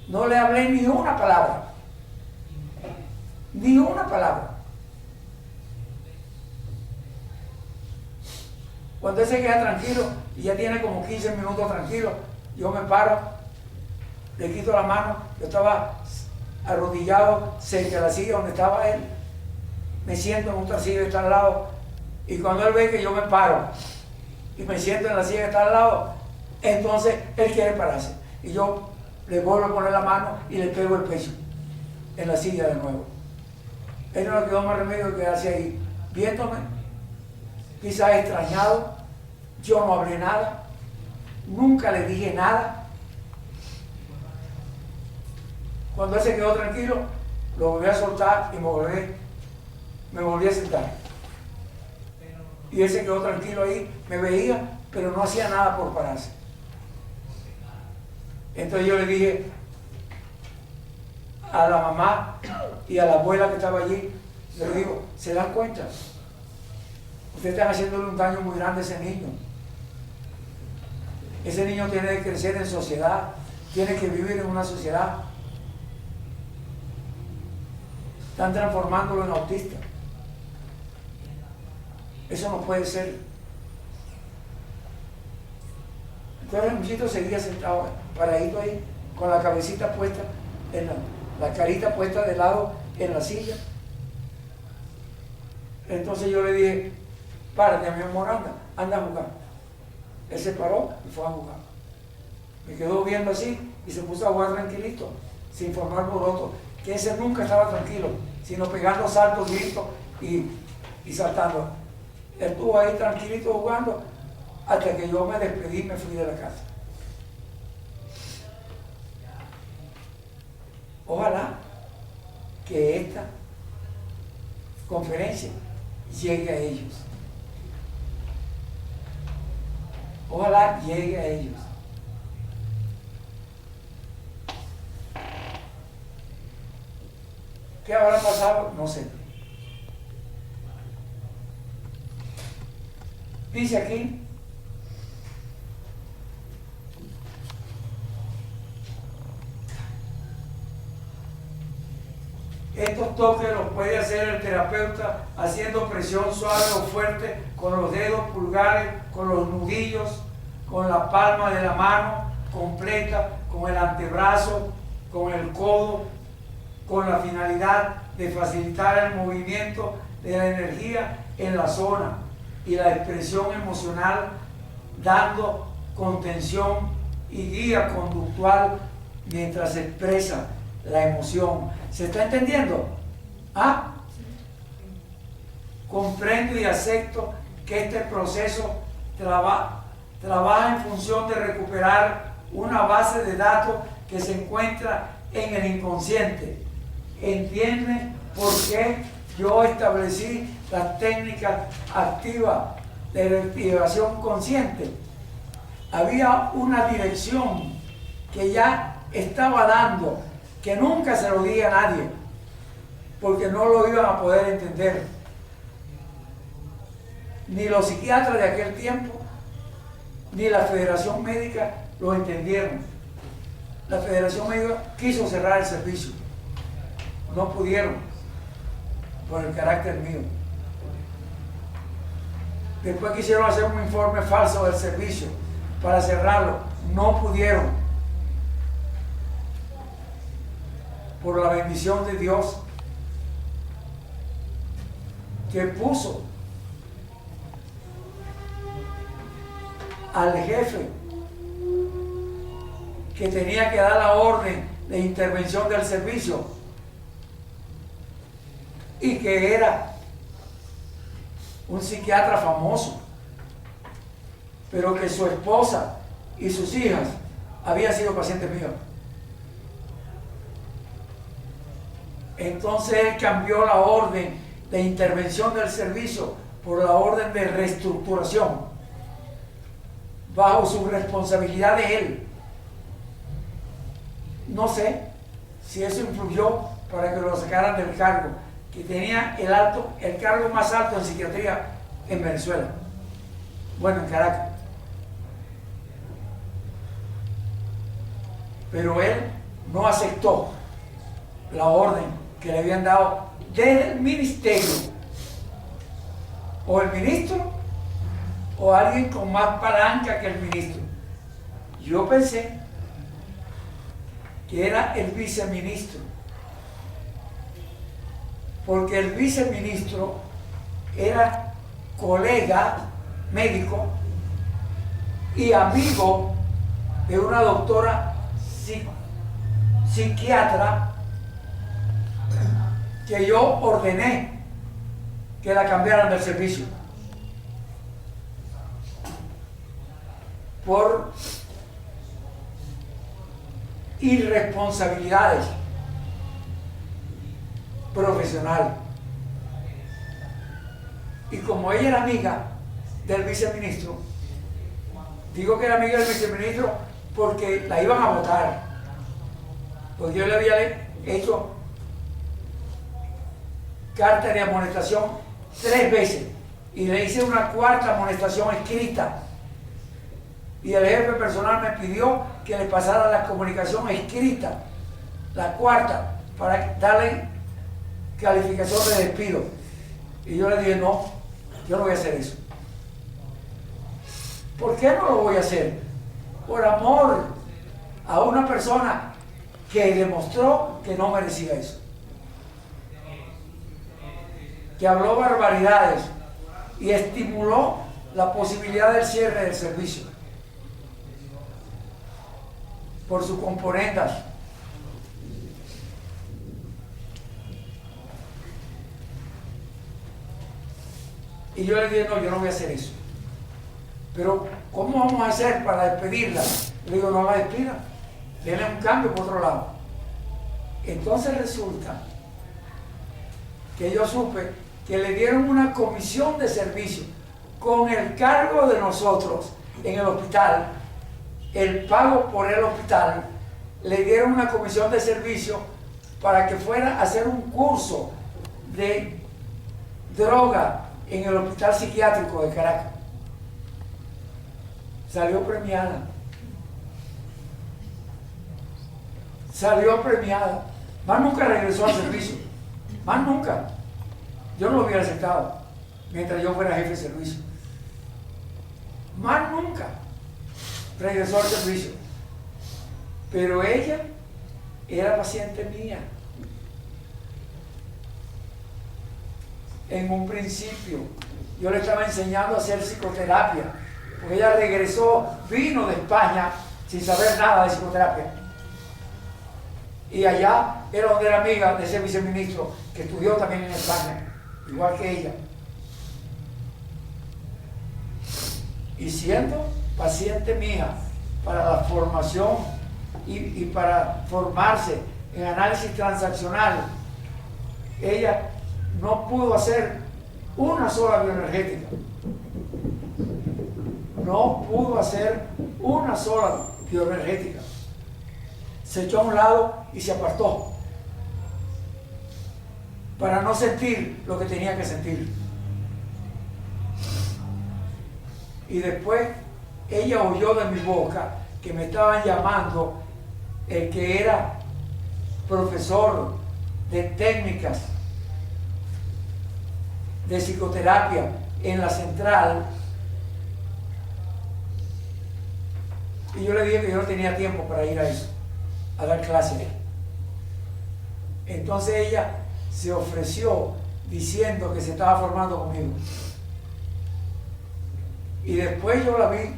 No le hablé ni una palabra. Ni una palabra. Cuando él se queda tranquilo y ya tiene como 15 minutos tranquilo, yo me paro, le quito la mano. Yo estaba arrodillado cerca de la silla donde estaba él. Me siento en otra silla que está al lado. Y cuando él ve que yo me paro y me siento en la silla que está al lado, entonces él quiere pararse. Y yo le vuelvo a poner la mano y le pego el pecho en la silla de nuevo. Él no le quedó más remedio que quedarse ahí, viéndome, quizás extrañado. Yo no hablé nada, nunca le dije nada. Cuando él se quedó tranquilo, lo volví a soltar y me volví a sentar. Y él se quedó tranquilo ahí, me veía, pero no hacía nada por pararse. Entonces yo le dije a la mamá y a la abuela que estaba allí, le digo, ¿se dan cuenta? Ustedes están haciéndole un daño muy grande a ese niño. Ese niño tiene que crecer en sociedad, tiene que vivir en una sociedad. Están transformándolo en autista. Eso no puede ser. Entonces el muchachito seguía sentado, paradito ahí, con la cabecita puesta, la carita puesta de lado en la silla. Entonces yo le dije, párate, mi amor, anda a jugar. Él se paró y fue a jugar. Me quedó viendo así y se puso a jugar tranquilito, sin formar alboroto, que ese nunca estaba tranquilo, sino pegando saltos, gritos y saltando. Él estuvo ahí tranquilito jugando hasta que yo me despedí y me fui de la casa. Ojalá que esta conferencia llegue a ellos. Ojalá llegue a ellos. ¿Qué habrá pasado? No sé. Dice aquí, estos toques los puede hacer el terapeuta haciendo presión suave o fuerte con los dedos pulgares, con los nudillos, con la palma de la mano completa, con el antebrazo, con el codo, con la finalidad de facilitar el movimiento de la energía en la zona y la expresión emocional, dando contención y guía conductual mientras se expresa la emoción. ¿Se está entendiendo? ¿Ah? Comprendo y acepto que este proceso trabaja en función de recuperar una base de datos que se encuentra en el inconsciente. ¿Entiende por qué yo establecí las técnicas activas de reactivación consciente? Había una dirección que ya estaba dando, que nunca se lo di a nadie, porque no lo iban a poder entender. Ni los psiquiatras de aquel tiempo, ni la Federación Médica lo entendieron. La Federación Médica quiso cerrar el servicio. No pudieron, por el carácter mío. Después quisieron hacer un informe falso del servicio para cerrarlo. No pudieron. Por la bendición de Dios, que puso al jefe que tenía que dar la orden de intervención del servicio y que era un psiquiatra famoso, pero que su esposa y sus hijas habían sido pacientes míos. Entonces él cambió la orden de intervención del servicio por la orden de reestructuración, bajo su responsabilidad de él. No sé si eso influyó para que lo sacaran del cargo, que tenía el cargo más alto en psiquiatría en Venezuela, bueno, en Caracas. Pero él no aceptó la orden que le habían dado desde el ministerio, o el ministro o alguien con más palanca que el ministro. Yo pensé que era el viceministro, porque el viceministro era colega médico y amigo de una doctora psiquiatra que yo ordené que la cambiaran del servicio por irresponsabilidades profesionales. Y como ella era amiga del viceministro, digo que era amiga del viceministro porque la iban a votar, porque yo le había hecho carta de amonestación 3 veces y le hice una 4ª amonestación escrita, y el jefe personal me pidió que le pasara la comunicación escrita, la 4ª, para darle calificación de despido. Y yo le dije, no, yo no voy a hacer eso. ¿Por qué no lo voy a hacer? Por amor a una persona que demostró que no merecía eso, que habló barbaridades y estimuló la posibilidad del cierre del servicio por sus componendas. Y yo le dije, no, yo no voy a hacer eso. Pero ¿cómo vamos a hacer para despedirla? Le digo, no la despida, denle un cambio por otro lado. Entonces resulta que yo supe que le dieron una comisión de servicio con el cargo de nosotros en el hospital, el pago por el hospital. Le dieron una comisión de servicio para que fuera a hacer un curso de droga en el hospital psiquiátrico de Caracas. Salió premiada. Salió premiada. Más nunca regresó al servicio. Más nunca. Yo no lo hubiera aceptado mientras yo fuera jefe de servicio. Más nunca regresó al servicio. Pero ella era paciente mía. En un principio. yo le estaba enseñando a hacer psicoterapia, porque ella regresó, vino de España sin saber nada de psicoterapia. Y allá era donde era amiga de ese viceministro que estudió también en España, igual que ella. Y siendo paciente mía para la formación y para formarse en análisis transaccional, ella no pudo hacer una sola bioenergética. No pudo hacer una sola bioenergética. Se echó a un lado y se apartó para no sentir lo que tenía que sentir. Y después ella oyó de mi boca que me estaban llamando el que era profesor de técnicas de psicoterapia en la central. Y yo le dije que yo no tenía tiempo para ir a eso, a dar clases. Entonces ella se ofreció diciendo que se estaba formando conmigo. Y después yo la vi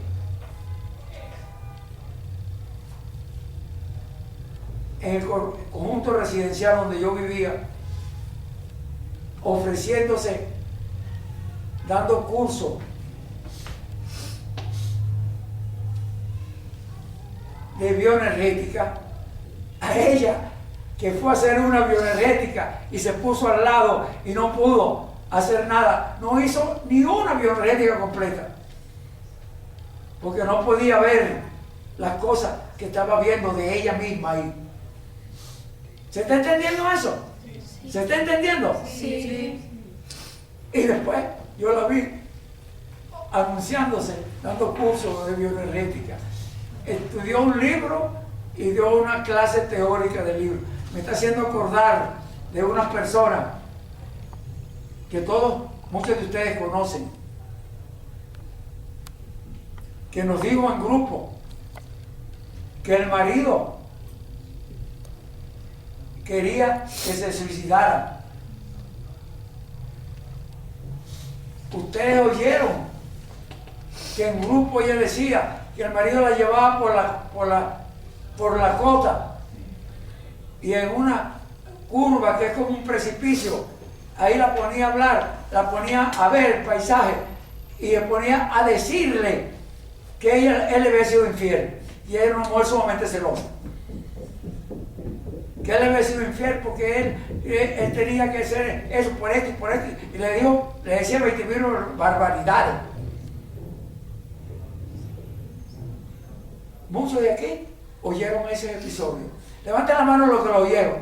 en el conjunto residencial donde yo vivía, ofreciéndose, dando cursos de bioenergética a ella, que fue a hacer una bioenergética y se puso al lado y no pudo hacer nada. No hizo ni una bioenergética completa, porque no podía ver las cosas que estaba viendo de ella misma ahí. ¿Se está entendiendo eso? ¿Se está entendiendo? Sí. Y después yo la vi anunciándose, dando cursos de bioenergética. Estudió un libro y dio una clase teórica del libro. Me está haciendo acordar de unas personas que muchos de ustedes conocen, que nos dijo en grupo que el marido quería que se suicidara. Ustedes oyeron que en grupo ella decía que el marido la llevaba por la cota, y en una curva que es como un precipicio, ahí la ponía a hablar, la ponía a ver el paisaje y le ponía a decirle que él le había sido infiel, y ella era una mujer sumamente celosa, que él le había sido infiel porque él tenía que hacer eso por esto y por esto, y le decía 20.000 barbaridades. Muchos de aquí oyeron ese episodio. Levanten la mano los que lo oyeron.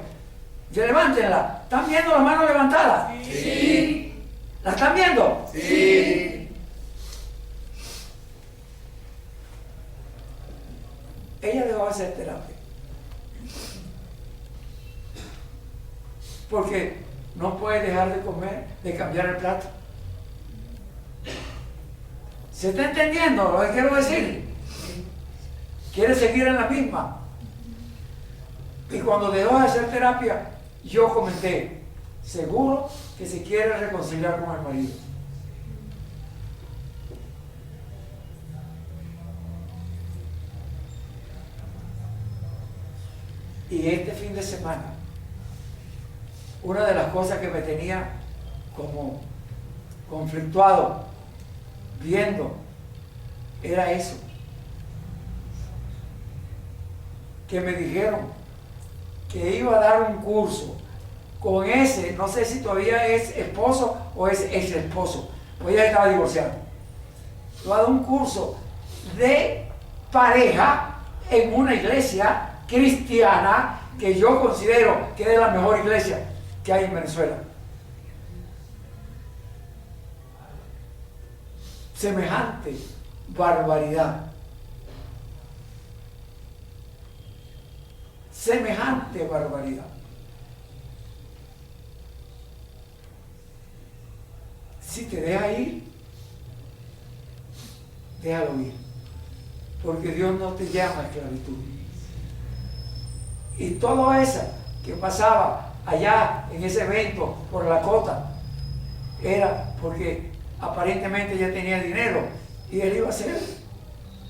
Levántenla. ¿Están viendo la mano levantada? Sí. ¿La están viendo? Sí. Ella dejó de hacer terapia porque no puede dejar de comer, de cambiar el plato. ¿Se está entendiendo lo que quiero decir? Quiere seguir en la misma. Y cuando dejó de hacer terapia, yo comenté, seguro que se quiere reconciliar con el marido. Y este fin de semana, una de las cosas que me tenía como conflictuado viendo era eso, que me dijeron que iba a dar un curso con ese, no sé si todavía es esposo o es ex esposo, pues ella estaba divorciada. Iba a dar un curso de pareja en una iglesia cristiana que yo considero que es la mejor iglesia que hay en Venezuela. Semejante barbaridad. Semejante barbaridad. Si te deja ir, déjalo ir, porque Dios no te llama a esclavitud. Y todo eso que pasaba allá en ese evento por la cota era porque aparentemente ya tenía el dinero y él iba a ser,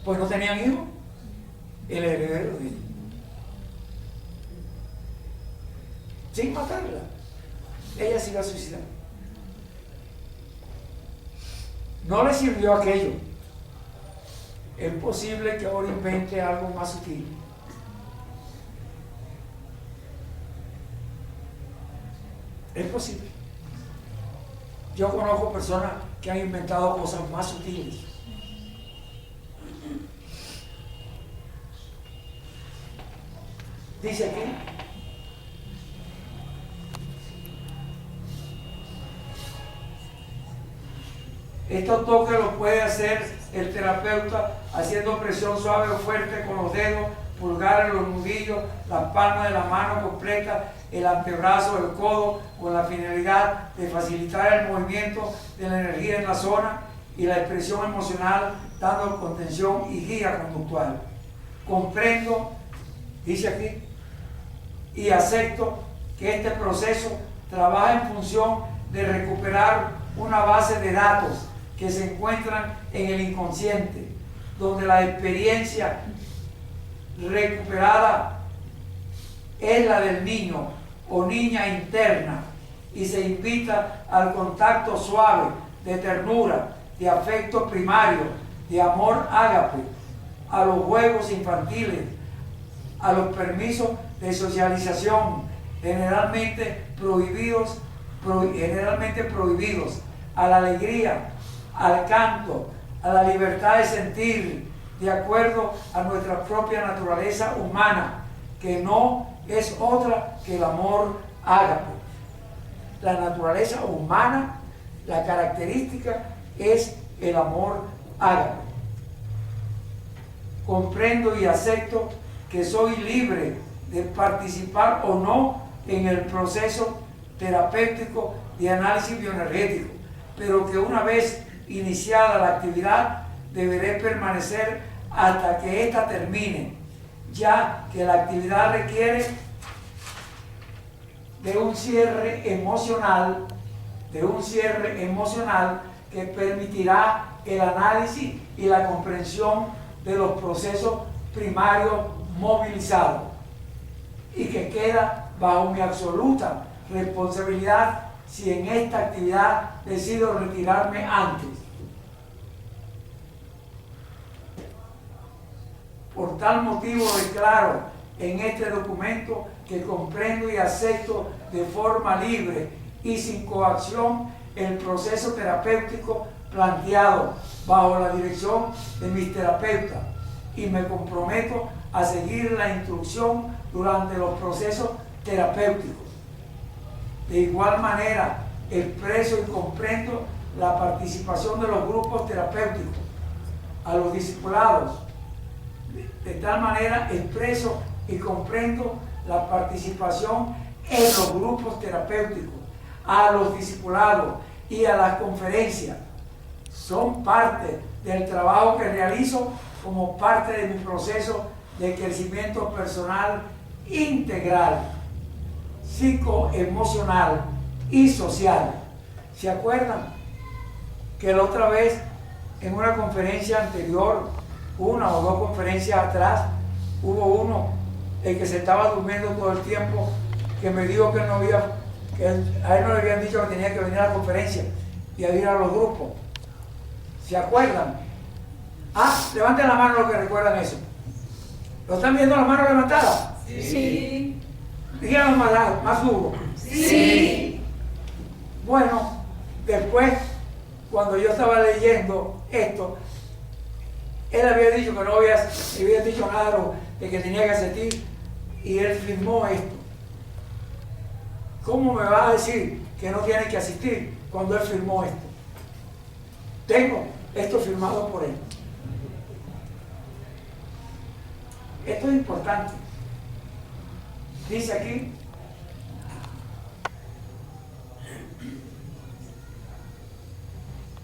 pues no tenían hijos, el heredero de ella. Sin matarla, ella se iba a suicidar. No le sirvió aquello. Es posible que ahora invente algo más sutil. Es posible. Yo conozco personas que han inventado cosas más sutiles. Dice aquí, estos toques los puede hacer el terapeuta haciendo presión suave o fuerte con los dedos, pulgares, los nudillos, las palmas de la mano completa, el antebrazo, el codo, con la finalidad de facilitar el movimiento de la energía en la zona y la expresión emocional, dando contención y guía conductual. Comprendo, dice aquí, y acepto que este proceso trabaja en función de recuperar una base de datos que se encuentran en el inconsciente, donde la experiencia recuperada es la del niño o niña interna y se invita al contacto suave de ternura, de afecto primario, de amor ágape, a los juegos infantiles, a los permisos de socialización generalmente prohibidos, a la alegría, al canto, a la libertad de sentir, de acuerdo a nuestra propia naturaleza humana, que no es otra que el amor ágape. La naturaleza humana, la característica es el amor ágape. Comprendo y acepto que soy libre de participar o no en el proceso terapéutico de análisis bioenergético, pero que una vez iniciada la actividad deberé permanecer hasta que ésta termine, ya que la actividad requiere de un cierre emocional que permitirá el análisis y la comprensión de los procesos primarios movilizados y que queda bajo mi absoluta responsabilidad si en esta actividad decido retirarme antes. Por tal motivo declaro en este documento que comprendo y acepto de forma libre y sin coacción el proceso terapéutico planteado bajo la dirección de mis terapeutas y me comprometo a seguir la instrucción durante los procesos terapéuticos. De igual manera, expreso y comprendo la participación de los grupos terapéuticos, a los discipulados. De tal manera, expreso y comprendo la participación en los grupos terapéuticos, a los discipulados y a las conferencias. Son parte del trabajo que realizo como parte de mi proceso de crecimiento personal integral, psicoemocional y social. ¿Se acuerdan que la otra vez en una conferencia anterior, una o dos conferencias atrás, hubo uno, el que se estaba durmiendo todo el tiempo, que me dijo que no había, que a él no le habían dicho que tenía que venir a la conferencia y a ir a los grupos? ¿Se acuerdan? Levanten la mano los que recuerdan eso. ¿Lo están viendo las manos levantadas? Sí. Díganlo más duro. Sí. Bueno, después, cuando yo estaba leyendo esto, él había dicho que no había dicho nada de que tenía que asistir y él firmó esto. ¿Cómo me va a decir que no tiene que asistir cuando él firmó esto? Tengo esto firmado por él. Esto es importante. Dice aquí,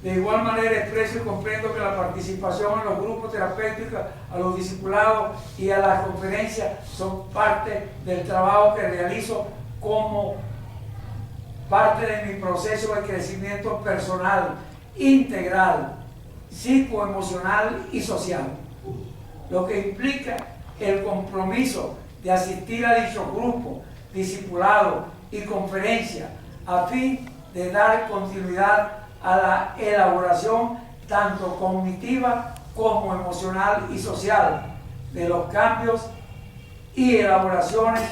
de igual manera expreso y comprendo que la participación en los grupos terapéuticos, a los discipulados y a las conferencias son parte del trabajo que realizo como parte de mi proceso de crecimiento personal integral, psicoemocional y social, lo que implica el compromiso de asistir a dicho grupo, discipulado y conferencia a fin de dar continuidad a la elaboración tanto cognitiva como emocional y social de los cambios y elaboraciones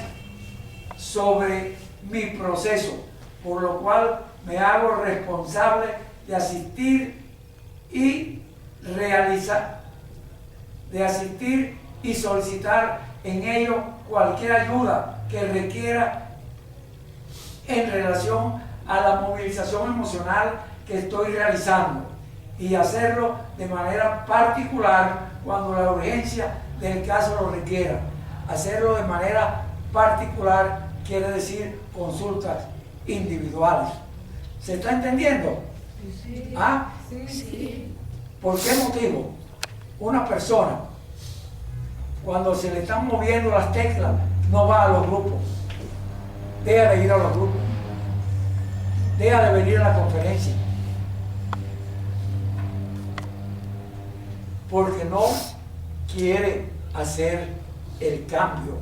sobre mi proceso, por lo cual me hago responsable de asistir y solicitar en ello cualquier ayuda que requiera en relación a la movilización emocional que estoy realizando, y hacerlo de manera particular cuando la urgencia del caso lo requiera. Hacerlo de manera particular quiere decir consultas individuales. ¿Se está entendiendo? Sí. ¿Ah? Sí. ¿Por qué motivo una persona, cuando se le están moviendo las teclas, no va a los grupos? Deja de ir a los grupos. Deja de venir a la conferencia. Porque no quiere hacer el cambio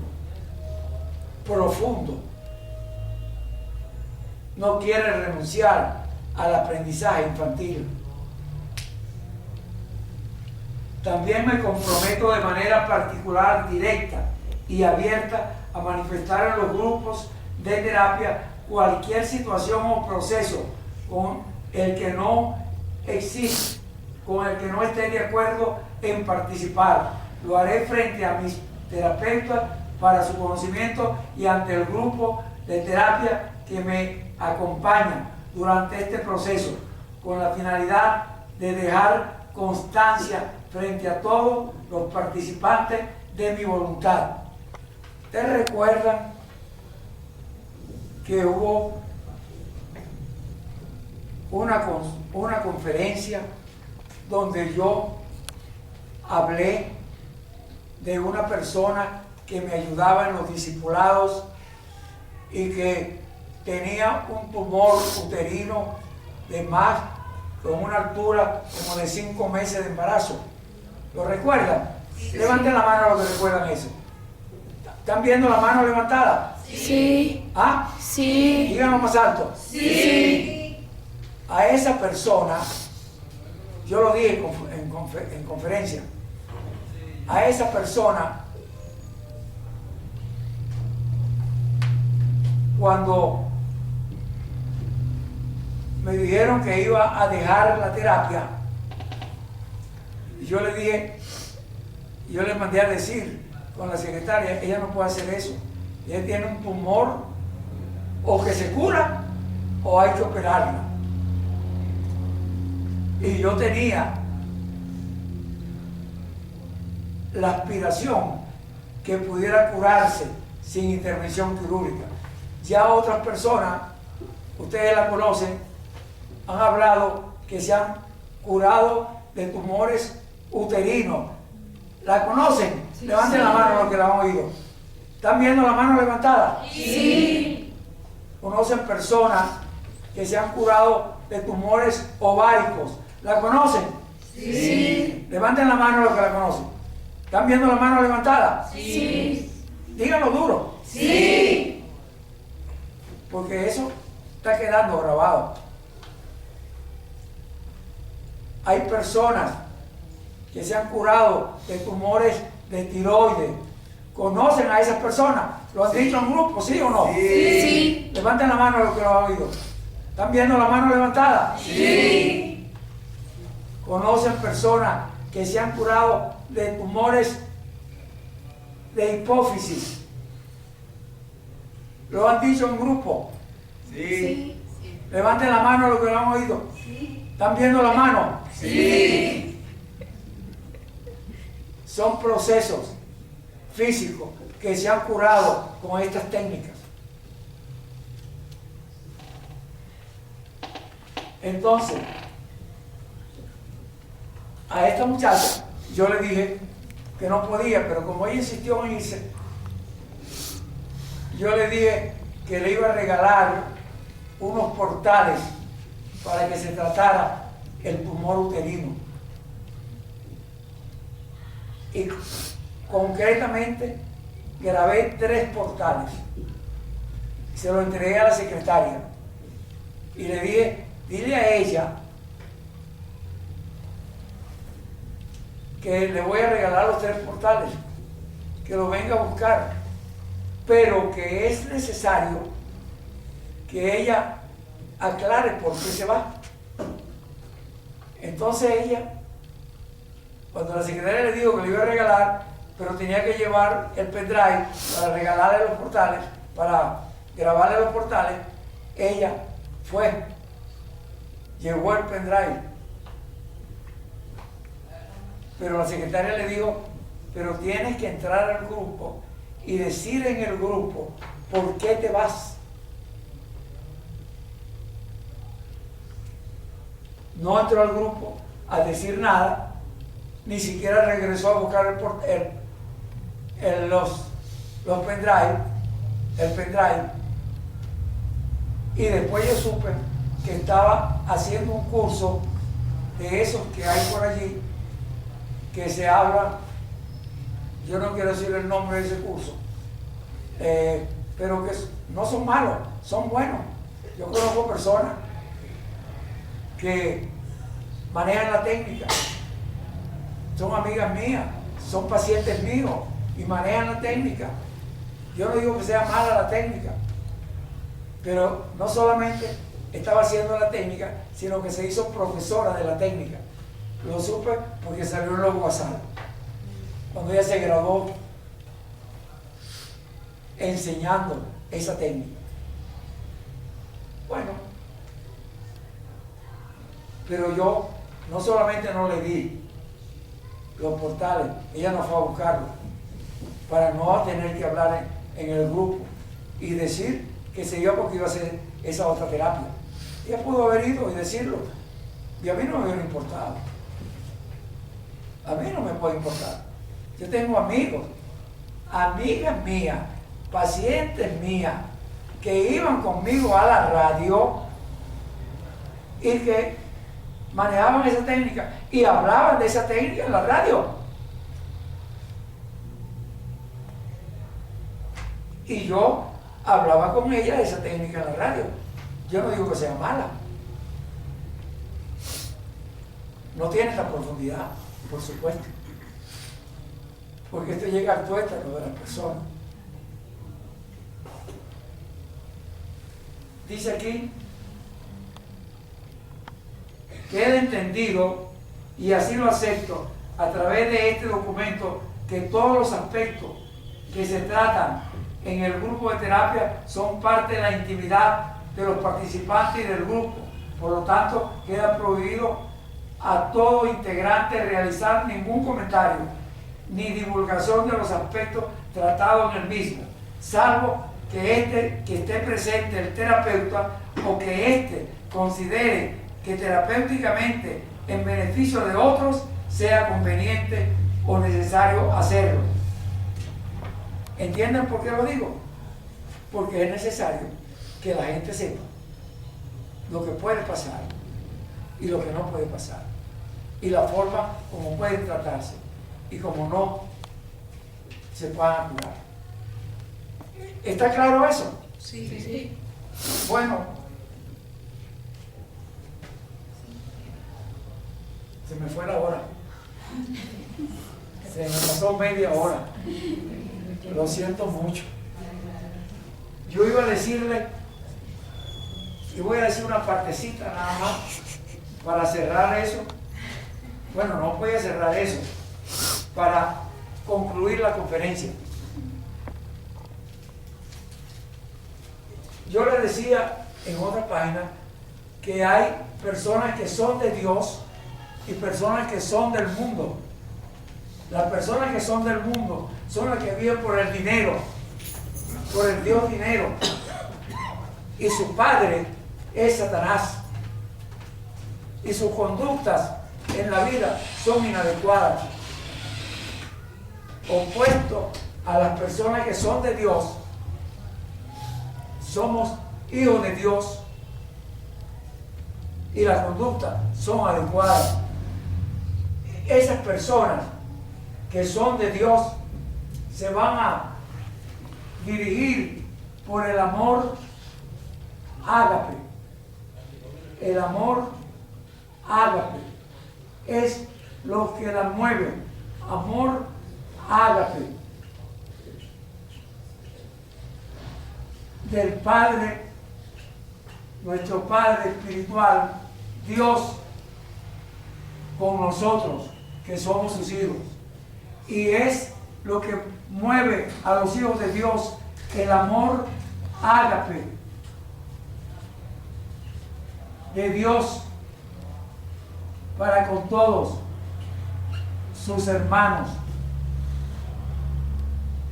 profundo. No quiere renunciar al aprendizaje infantil. También me comprometo de manera particular, directa y abierta a manifestar en los grupos de terapia cualquier situación o proceso con el que no existe, con el que no esté de acuerdo en participar. Lo haré frente a mis terapeutas para su conocimiento y ante el grupo de terapia que me acompaña durante este proceso, con la finalidad de dejar constancia frente a todos los participantes de mi voluntad. ¿Ustedes recuerdan que hubo una conferencia donde yo hablé de una persona que me ayudaba en los discipulados y que tenía un tumor uterino de más, con una altura como de 5 meses de embarazo? ¿Lo recuerdan? Sí. Levanten la mano los que recuerdan eso. ¿Están viendo la mano levantada? Sí. ¿Ah? Sí. Díganlo más alto. Sí. A esa persona, yo lo dije en conferencia, a esa persona, cuando me dijeron que iba a dejar la terapia, yo le dije, yo le mandé a decir con la secretaria, ella no puede hacer eso, ella tiene un tumor, o que se cura o hay que operarla. Y yo tenía la aspiración que pudiera curarse sin intervención quirúrgica. Ya otras personas, ustedes la conocen, han hablado que se han curado de tumores uterinos. ¿La conocen? Sí, levanten la mano los que la han oído. ¿Están viendo la mano levantada? Sí. ¿Conocen personas que se han curado de tumores ováricos? ¿La conocen? Sí. Levanten la mano los que la conocen. ¿Están viendo la mano levantada? Sí. Díganlo duro. Sí. Porque eso está quedando grabado. Hay personas que se han curado de tumores de tiroides. ¿Conocen a esas personas? ¿Lo han dicho en grupo, sí o no? Sí. Levanten la mano los que lo han oído. ¿Están viendo la mano levantada? Sí. ¿Conocen personas que se han curado de tumores de hipófisis? ¿Lo han dicho en grupo? Sí. Levanten la mano los que lo han oído. Sí. ¿Están viendo la mano? Sí. Son procesos físicos que se han curado con estas técnicas. Entonces, a esta muchacha yo le dije que no podía, pero como ella insistió en irse, yo le dije que le iba a regalar unos portales para que se tratara el tumor uterino. Y concretamente grabé 3 portales. Se lo entregué a la secretaria y le dije, dile a ella que le voy a regalar los 3 portales, que lo venga a buscar, pero que es necesario que ella aclare por qué se va. Entonces ella, cuando la secretaria le dijo que le iba a regalar, pero tenía que llevar el pendrive para regalarle los portales, para grabarle los portales, ella fue, llevó el pendrive. Pero la secretaria le dijo, pero tienes que entrar al grupo y decir en el grupo por qué te vas. No entró al grupo a decir nada, ni siquiera regresó a buscar los pendrive, el pendrive. Y después yo supe que estaba haciendo un curso de esos que hay por allí, que se habla, yo no quiero decir el nombre de ese curso, pero que no son malos, son buenos. Yo conozco personas que manejan la técnica, son amigas mías, son pacientes míos y manejan la técnica. Yo no digo que sea mala la técnica, pero no solamente estaba haciendo la técnica, sino que se hizo profesora de la técnica. Lo supe porque salió en los WhatsApp, cuando ella se graduó enseñando esa técnica. Bueno, pero yo no solamente no le di los portales, ella no fue a buscarlos, para no tener que hablar en el grupo y decir que se iba porque iba a hacer esa otra terapia. Ella pudo haber ido y decirlo, y a mí no me hubiera importado. A mí no me puede importar. Yo tengo amigos, amigas mías, pacientes mías, que iban conmigo a la radio y que manejaban esa técnica y hablaban de esa técnica en la radio. Y yo hablaba con ella de esa técnica en la radio. Yo no digo que sea mala. No tiene la profundidad, por supuesto. Porque esto llega al tuétano de las personas. Dice aquí, queda entendido, y así lo acepto, a través de este documento, que todos los aspectos que se tratan en el grupo de terapia son parte de la intimidad de los participantes y del grupo. Por lo tanto, queda prohibido a todo integrante realizar ningún comentario ni divulgación de los aspectos tratados en el mismo, salvo que esté presente el terapeuta o que éste considere que terapéuticamente en beneficio de otros sea conveniente o necesario hacerlo. ¿Entienden por qué lo digo? Porque es necesario que la gente sepa lo que puede pasar y lo que no puede pasar, y la forma como pueden tratarse y como no se puedan curar. ¿Está claro eso? Sí, sí. Bueno, se me fue la hora. Se me pasó media hora. Lo siento mucho. Yo iba a decirle, y voy a decir una partecita nada más para cerrar eso. Bueno, no voy a cerrar eso, para concluir la conferencia. Yo le decía en otra página que hay personas que son de Dios y personas que son del mundo. Las personas que son del mundo son las que viven por el dinero, por el Dios dinero. Y su padre es Satanás. Y sus conductas en la vida son inadecuadas. Opuesto a las personas que son de Dios, somos hijos de Dios y las conductas son adecuadas. Esas personas que son de Dios se van a dirigir por el amor ágape. El amor ágape es lo que la mueve. Amor ágape del Padre, nuestro Padre espiritual, Dios, con nosotros que somos sus hijos. Y es lo que mueve a los hijos de Dios, el amor ágape de Dios para con todos sus hermanos.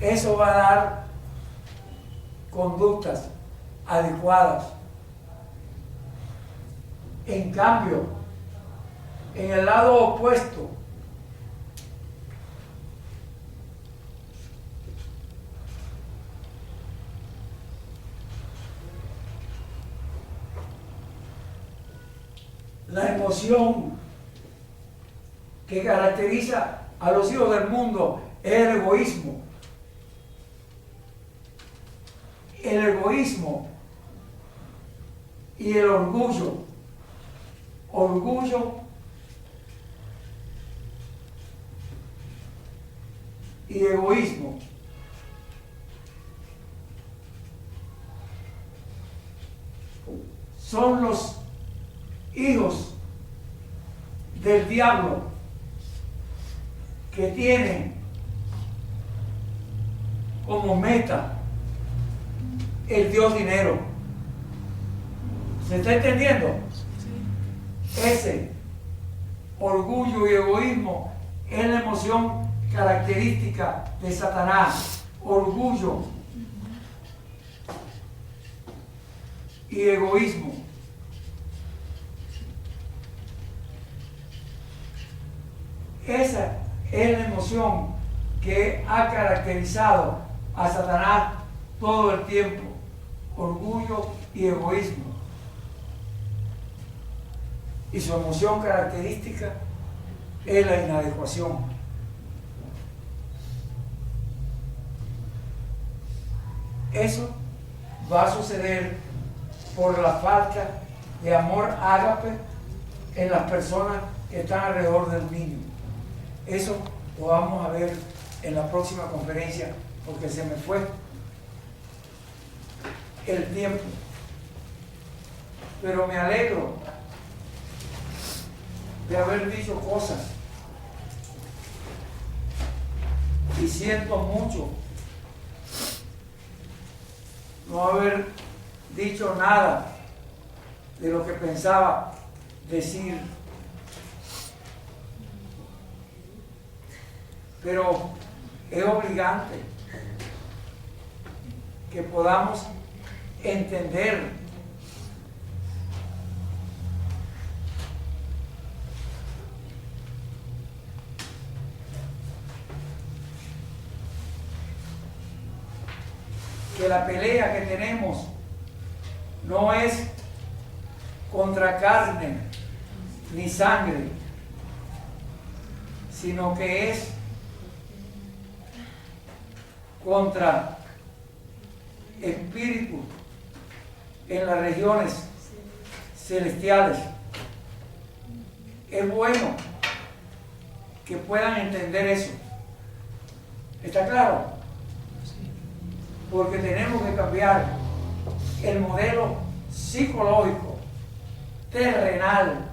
Eso va a dar conductas adecuadas. En cambio, en el lado opuesto, la emoción que caracteriza a los hijos del mundo es el egoísmo. El egoísmo y el orgullo. Orgullo y egoísmo. Son los hijos del diablo que tienen como meta el Dios dinero. ¿Se está entendiendo? Ese orgullo y egoísmo es la emoción característica de Satanás. Orgullo y egoísmo. Esa es la emoción que ha caracterizado a Satanás todo el tiempo. Orgullo y egoísmo. Y su emoción característica es la inadecuación. Eso va a suceder por la falta de amor ágape en las personas que están alrededor del niño. Eso lo vamos a ver en la próxima conferencia, porque se me fue el tiempo. Pero me alegro de haber dicho cosas y siento mucho no haber dicho nada de lo que pensaba decir, pero es obligante que podamos entender que la pelea que tenemos no es contra carne ni sangre, sino que es contra espíritus en las regiones celestiales. Es bueno que puedan entender eso. ¿Está claro? Porque tenemos que cambiar el modelo psicológico, terrenal.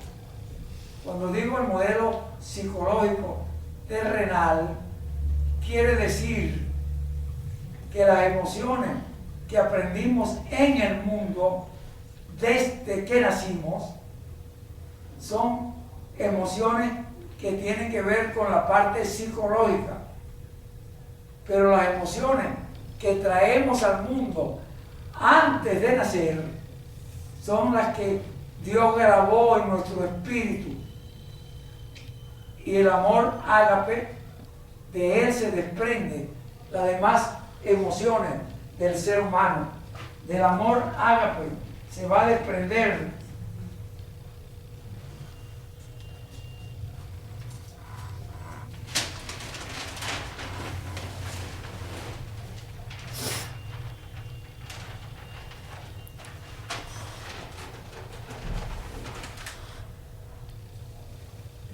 Cuando digo el modelo psicológico terrenal, quiere decir que las emociones que aprendimos en el mundo desde que nacimos son emociones que tienen que ver con la parte psicológica. Pero las emociones que traemos al mundo antes de nacer son las que Dios grabó en nuestro espíritu. Y el amor ágape, de él se desprende las demás emociones del ser humano. Del amor ágape se va a desprender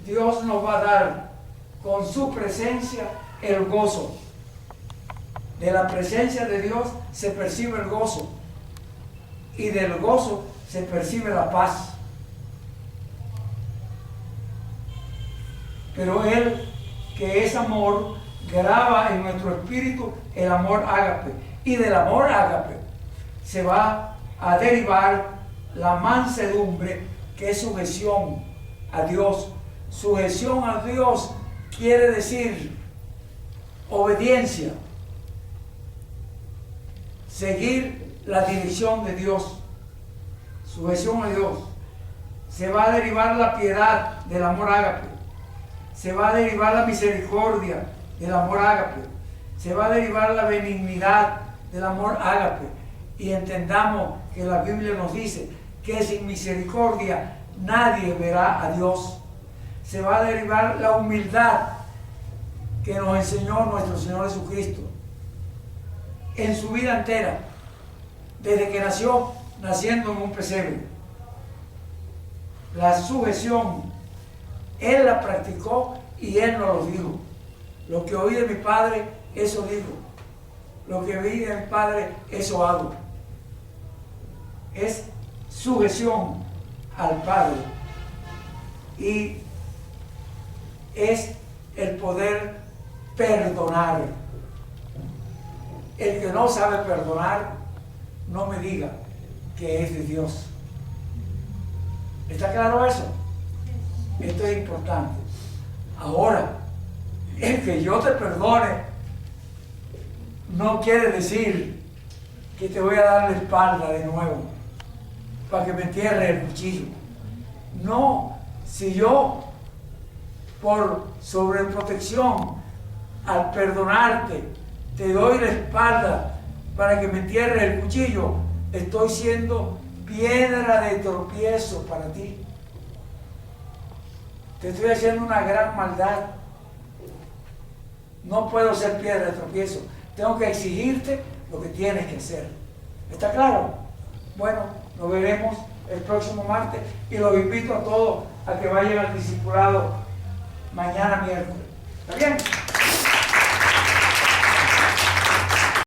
Dios nos va a dar con su presencia el gozo. De la presencia de Dios se percibe el gozo. Y del gozo se percibe la paz. Pero Él, que es amor, graba en nuestro espíritu el amor ágape. Y del amor ágape se va a derivar la mansedumbre, que es sujeción a Dios. Sujeción a Dios quiere decir obediencia. Seguir la dirección de Dios. Sujeción a Dios. Se va a derivar la piedad del amor ágape. Se va a derivar la misericordia del amor ágape. Se va a derivar la benignidad del amor ágape. Y entendamos que la Biblia nos dice que sin misericordia nadie verá a Dios. Se va a derivar la humildad que nos enseñó nuestro Señor Jesucristo en su vida entera, desde que nació, naciendo en un pesebre. La sujeción, Él la practicó y Él nos lo dijo. Lo que oí de mi Padre, eso digo. Lo que oí de mi Padre, eso hago. Es sujeción al Padre. Y es el poder perdonar. El que no sabe perdonar, no me diga que es de Dios. ¿Está claro eso? Esto es importante. Ahora, el que yo te perdone no quiere decir que te voy a dar la espalda de nuevo para que me entierre el cuchillo. No, si yo por sobreprotección al perdonarte te doy la espalda para que me entierre el cuchillo, estoy siendo piedra de tropiezo para ti. Te estoy haciendo una gran maldad. No puedo ser piedra de tropiezo. Tengo que exigirte lo que tienes que hacer. ¿Está claro? Bueno, nos veremos el próximo martes y los invito a todos a que vayan al discipulado mañana miércoles. ¿Está bien?